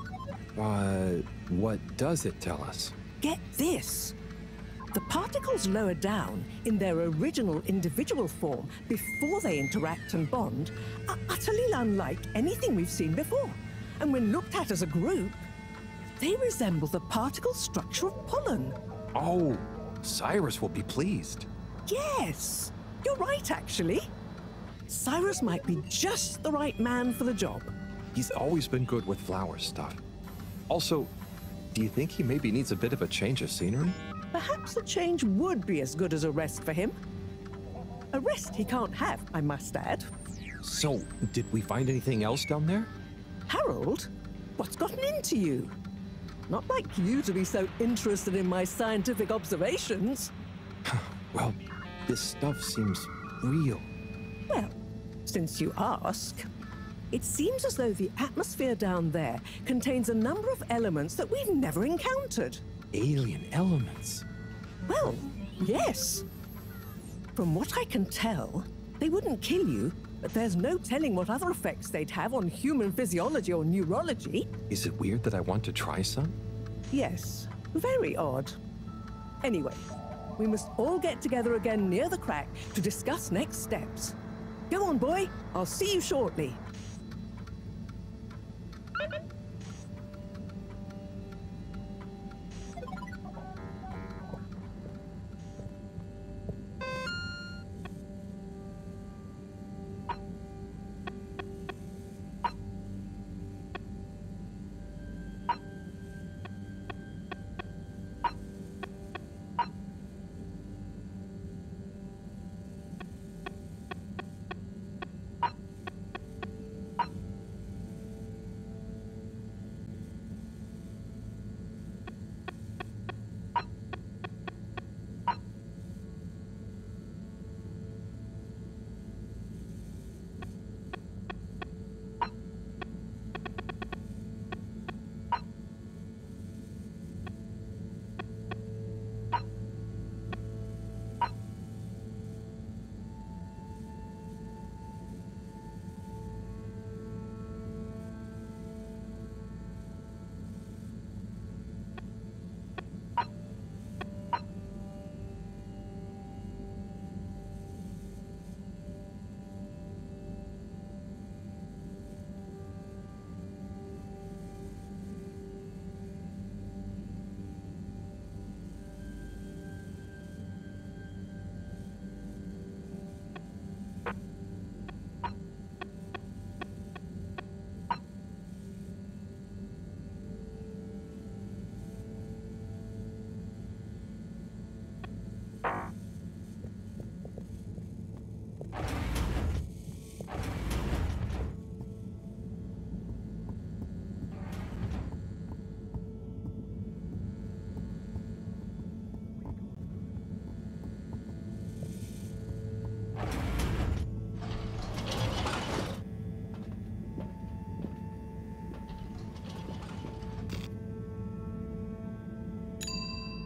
What does it tell us? Get this. The particles lower down in their original individual form before they interact and bond are utterly unlike anything we've seen before. And when looked at as a group, they resemble the particle structure of pollen. Oh, Cyrus will be pleased. Yes, you're right, actually. Cyrus might be just the right man for the job. He's always been good with flower stuff. Also, do you think he maybe needs a bit of a change of scenery? Perhaps a change would be as good as a rest for him. A rest he can't have, I must add. So, did we find anything else down there? Harold, what's gotten into you? Not like you to be so interested in my scientific observations. Well, this stuff seems real. Well, since you ask, it seems as though the atmosphere down there contains a number of elements that we've never encountered. Alien elements? Well, yes. From what I can tell, they wouldn't kill you, but there's no telling what other effects they'd have on human physiology or neurology. Is it weird that I want to try some? Yes, very odd. Anyway, we must all get together again near the crack to discuss next steps. Go on, boy. I'll see you shortly.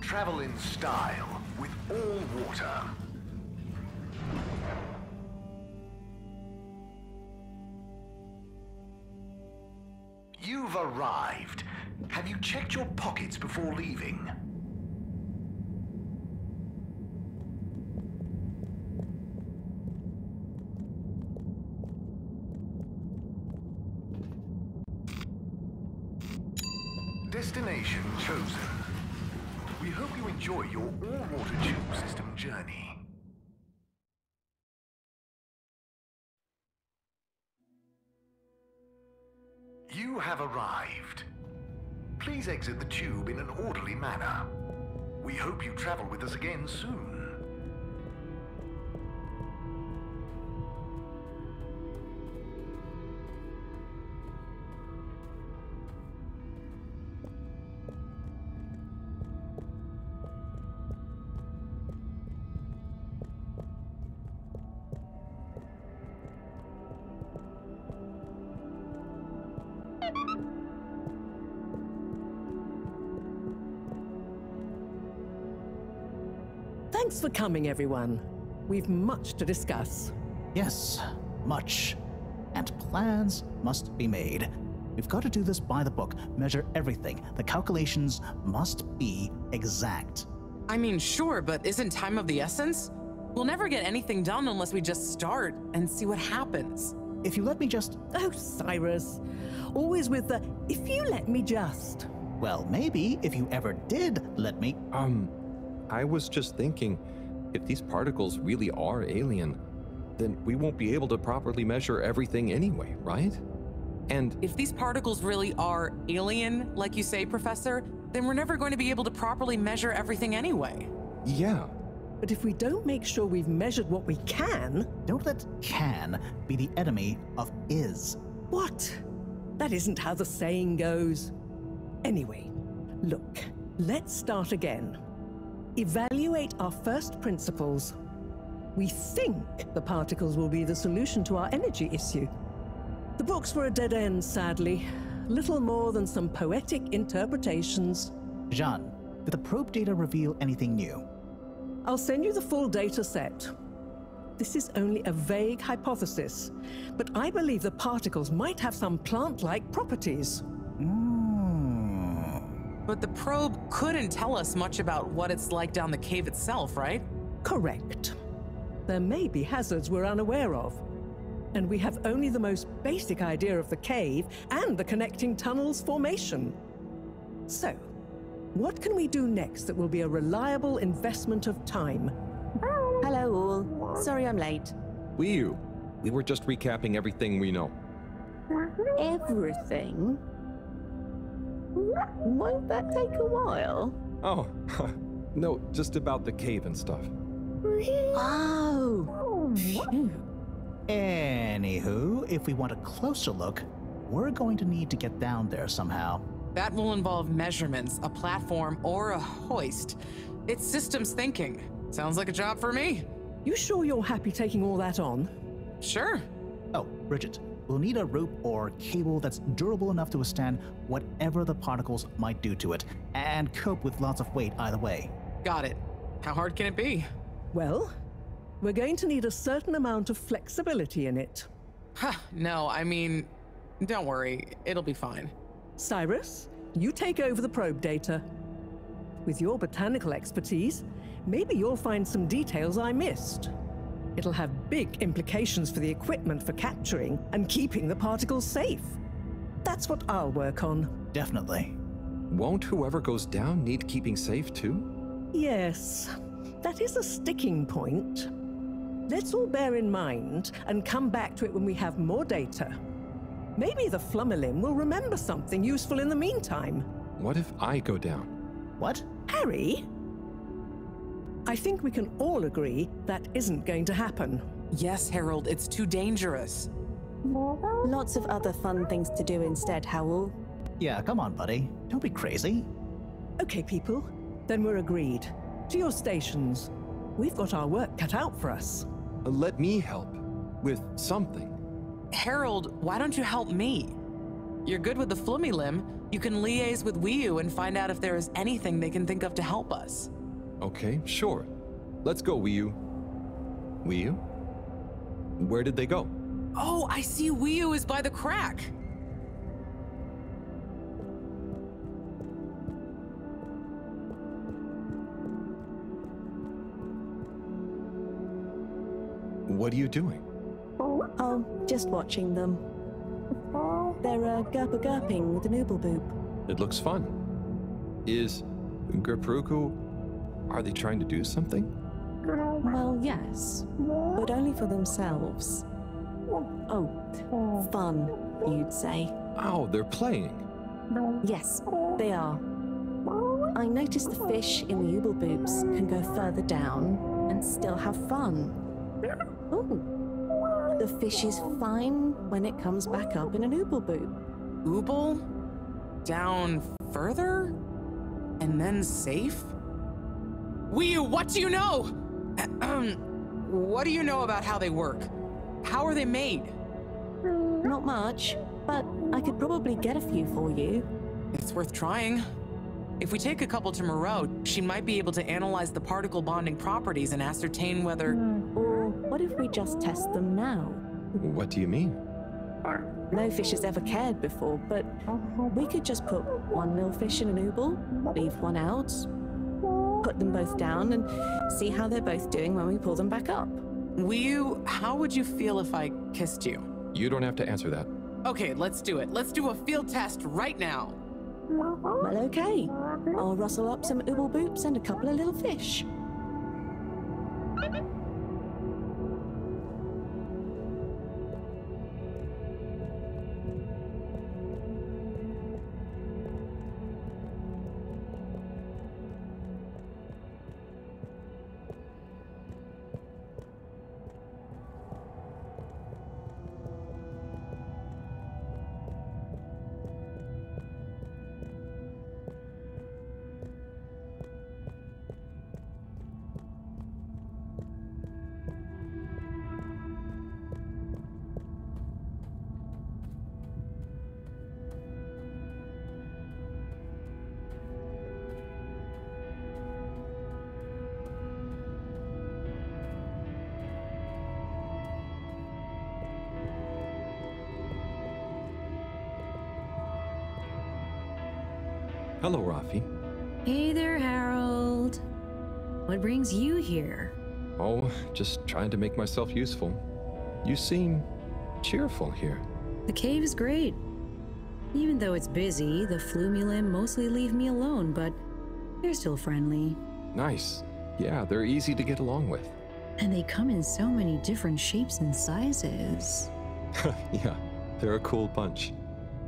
Travel in style with all water. You've arrived. Have you checked your pockets before leaving? Destination chosen. We hope you enjoy your all-water tube system journey. You have arrived. Please exit the tube in an orderly manner. We hope you travel with us again soon. Thanks for coming, everyone. We've much to discuss. Yes, much. And plans must be made. We've got to do this by the book, measure everything. The calculations must be exact. I mean, sure, but isn't time of the essence? We'll never get anything done unless we just start and see what happens. If you let me just... Oh, Cyrus. Always with the, if you let me just. Well, maybe if you ever did let me... I was just thinking, if these particles really are alien, then we won't be able to properly measure everything anyway, right? And if these particles really are alien, like you say, Professor, then we're never going to be able to properly measure everything anyway. Yeah. But if we don't make sure we've measured what we can... Don't let can be the enemy of is. What? That isn't how the saying goes. Anyway, look, let's start again. Evaluate our first principles. We think the particles will be the solution to our energy issue. The books were a dead end, sadly. Little more than some poetic interpretations. Jean, did the probe data reveal anything new? I'll send you the full data set. This is only a vague hypothesis, but I believe the particles might have some plant-like properties. But the probe couldn't tell us much about what it's like down the cave itself, right? Correct. There may be hazards we're unaware of, and we have only the most basic idea of the cave and the connecting tunnels formation. So, what can we do next that will be a reliable investment of time? Hello all. Sorry I'm late. We were just recapping everything we know. Everything? Won't that take a while? Oh, no, just about the cave and stuff. Oh. Anywho, if we want a closer look, we're going to need to get down there somehow. That will involve measurements, a platform, or a hoist. It's systems thinking. Sounds like a job for me. You sure you're happy taking all that on? Sure. Oh, Bridget, we'll need a rope or cable that's durable enough to withstand whatever the particles might do to it, and cope with lots of weight either way. Got it. How hard can it be? Well, we're going to need a certain amount of flexibility in it. No, I mean, don't worry. It'll be fine. Cyrus, you take over the probe data. With your botanical expertise, maybe you'll find some details I missed. It'll have big implications for the equipment for capturing and keeping the particles safe. That's what I'll work on. Definitely. Won't whoever goes down need keeping safe too? Yes, that is a sticking point. Let's all bear in mind and come back to it when we have more data. Maybe the Flummerlim will remember something useful in the meantime. What if I go down? What? Harry? I think we can all agree that isn't going to happen. Yes, Harold, it's too dangerous. Lots of other fun things to do instead, Howell. Yeah, come on, buddy. Don't be crazy. Okay, people. Then we're agreed. To your stations. We've got our work cut out for us. Let me help. With something. Harold, why don't you help me? You're good with the Flummerlim. You can liaise with Wiyu and find out if there is anything they can think of to help us. Okay, sure. Let's go, Wiyu. Wiyu? Where did they go? Oh, I see Wiyu is by the crack. What are you doing? Oh, just watching them. They're gurping with an Ooblepoop. It looks fun. Is Gerpruku... Are they trying to do something? Well, yes, but only for themselves. Oh, fun, you'd say. Oh, they're playing. Yes, they are. I noticed the fish in the Ooblepoofs can go further down and still have fun. Oh, the fish is fine when it comes back up in an Ooblepoop. Ooble? Down further? And then safe? Wiyu, what do you know? What do you know about how they work? How are they made? Not Not much, but I could probably get a few for you. It's worth trying. If we take a couple to Moreau, she might be able to analyze the particle bonding properties and ascertain whether... Or what if we just test them now? What do you mean? No fish has ever cared before, but we could just put one little fish in an ooble, leave one out, put them both down, and see how they're both doing when we pull them back up. How would you feel if I kissed you? You don't have to answer that. Okay, let's do it. Let's do a field test right now. Well, okay. I'll rustle up some ooble boops and a couple of little fish. Hello, Rafi. Hey there, Harold. What brings you here? Oh, just trying to make myself useful. You seem cheerful here. The cave is great. Even though it's busy, the Flumilim mostly leave me alone, but they're still friendly. Nice. Yeah, they're easy to get along with. And they come in so many different shapes and sizes. Yeah, they're a cool bunch.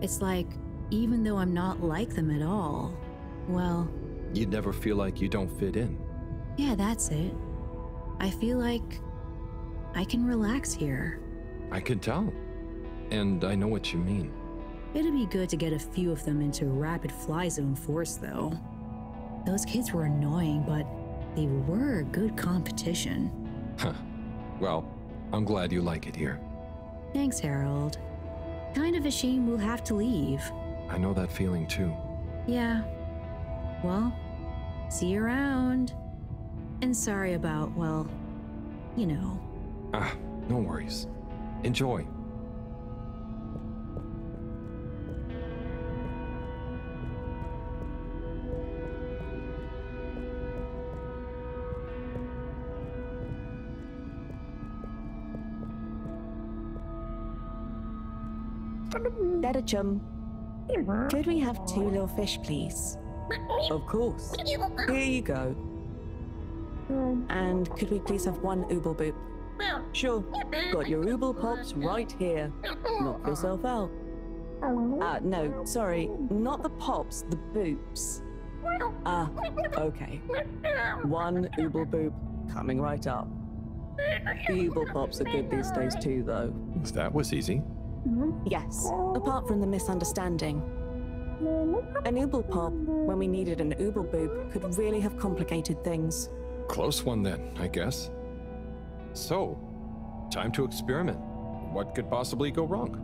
It's like, even though I'm not like them at all, well... You'd never feel like you don't fit in. Yeah, that's it. I feel like I can relax here. I can tell. And I know what you mean. It'd be good to get a few of them into Rapid Fly Zone Force, though. Those kids were annoying, but they were good competition. Huh. Well, I'm glad you like it here. Thanks, Harold. Kind of a shame we'll have to leave. I know that feeling too. Yeah. Well, see you around. And sorry about, well, you know. Ah, no worries. Enjoy. Dedachum, could we have 2 little fish, please? Of course. Here you go. And could we please have 1 ooble boop? Sure. Got your ooble pops right here. Knock yourself out. No, sorry. Not the pops, the boops. Okay. 1 ooble boop coming right up. The ooble pops are good these days too, though. That was easy. Yes, apart from the misunderstanding. An ooble pop, when we needed an ooble boop, could really have complicated things. Close one then, I guess. So, time to experiment. What could possibly go wrong?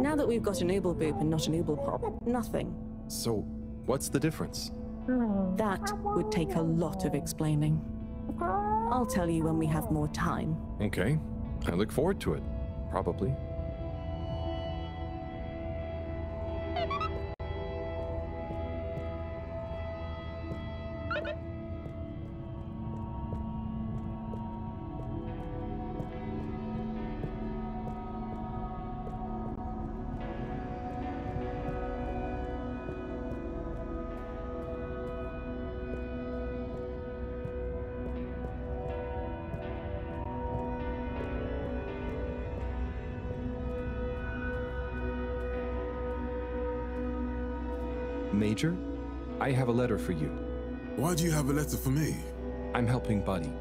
Now that we've got an ooble boop and not an ooble pop, nothing. So, what's the difference? That would take a lot of explaining. I'll tell you when we have more time. Okay, I look forward to it. Probably. Major, I have a letter for you. Why do you have a letter for me? I'm helping Buddy.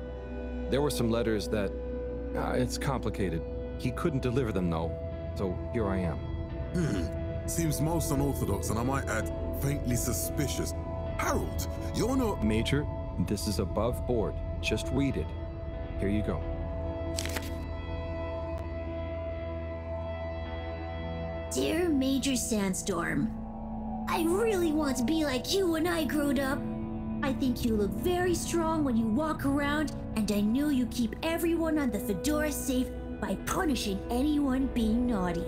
There were some letters that... it's complicated. He couldn't deliver them, though, so here I am. Seems most unorthodox, and I might add, faintly suspicious. Harold, you're not... Major, this is above board. Just read it. Here you go. Dear Major Sandstorm, I really want to be like you when I growed up. I think you look very strong when you walk around, and I know you keep everyone on the Fedora safe by punishing anyone being naughty.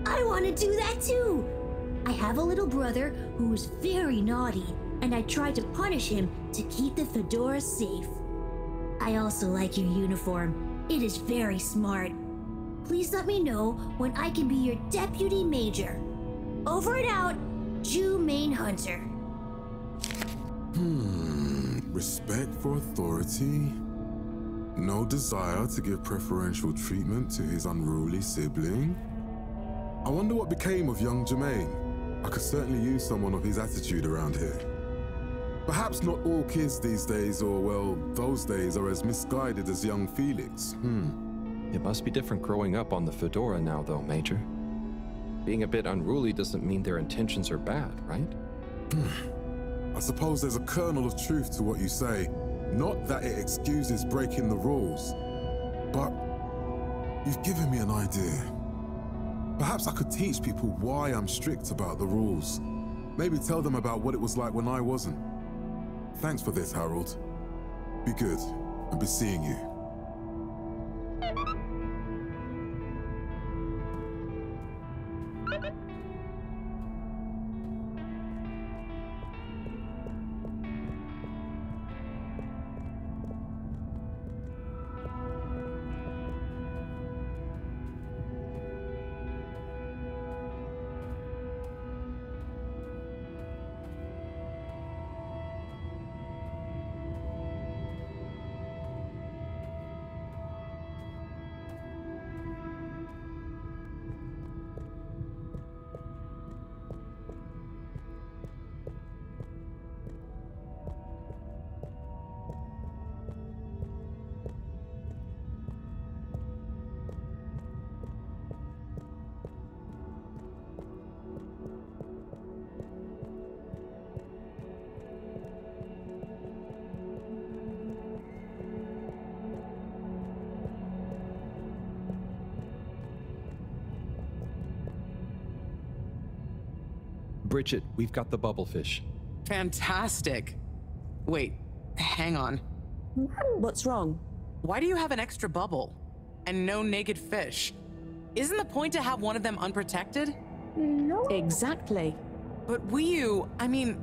I want to do that too! I have a little brother who is very naughty, and I try to punish him to keep the Fedora safe. I also like your uniform. It is very smart. Please let me know when I can be your deputy major. Over and out, Jew Main Hunter. Respect for authority. No desire to give preferential treatment to his unruly sibling. I wonder what became of young Jermaine. I could certainly use someone of his attitude around here. Perhaps not all kids these days, or well, those days, are as misguided as young Felix. It must be different growing up on the Fedora now, though, Major. Being a bit unruly doesn't mean their intentions are bad, right? I suppose there's a kernel of truth to what you say. Not that it excuses breaking the rules, but you've given me an idea. Perhaps I could teach people why I'm strict about the rules. Maybe tell them about what it was like when I wasn't. Thanks for this, Harold. Be good, and be seeing you. Bridget, we've got the bubblefish. Fantastic. Wait, hang on. What's wrong? Why do you have an extra bubble? And no naked fish? Isn't the point to have one of them unprotected? No. Exactly. But I mean,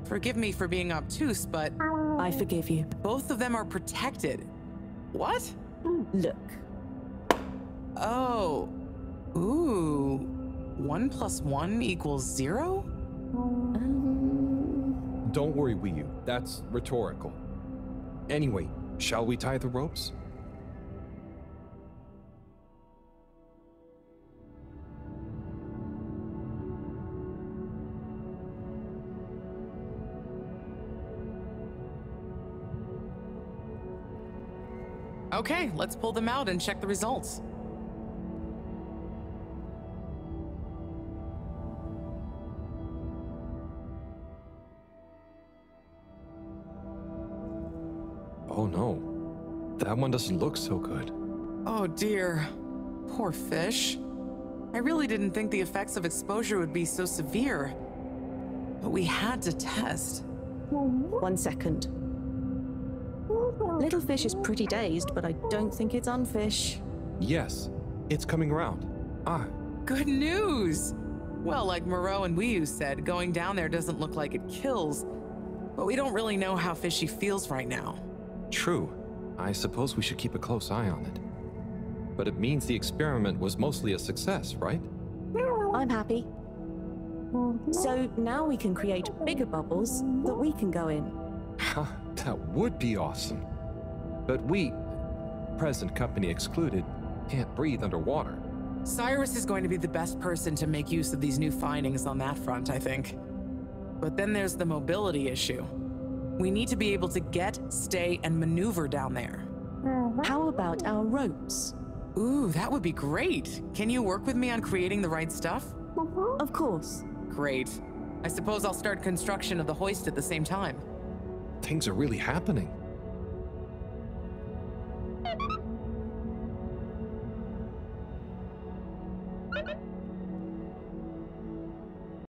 forgive me for being obtuse, but... I forgive you. Both of them are protected. What? Look. Oh. Ooh. 1 + 1 = 0? Don't worry, Wiyu. That's rhetorical. Anyway, shall we tie the ropes? Okay, let's pull them out and check the results. Oh no, that one doesn't look so good. Oh dear, poor fish. I really didn't think the effects of exposure would be so severe. But we had to test. 1 second. Little fish is pretty dazed, but I don't think it's unfish. Yes, it's coming around. Ah. Good news! Well, like Moreau and Wiyu said, going down there doesn't look like it kills, but we don't really know how fishy feels right now. True. I suppose we should keep a close eye on it. But it means the experiment was mostly a success, right? I'm happy. So now we can create bigger bubbles that we can go in. That would be awesome. But we, present company excluded, can't breathe underwater. Cyrus is going to be the best person to make use of these new findings on that front, I think. But then there's the mobility issue. We need to be able to get, stay, and maneuver down there. How about our ropes? Ooh, that would be great. Can you work with me on creating the right stuff? Of course. Great. I suppose I'll start construction of the hoist at the same time. Things are really happening.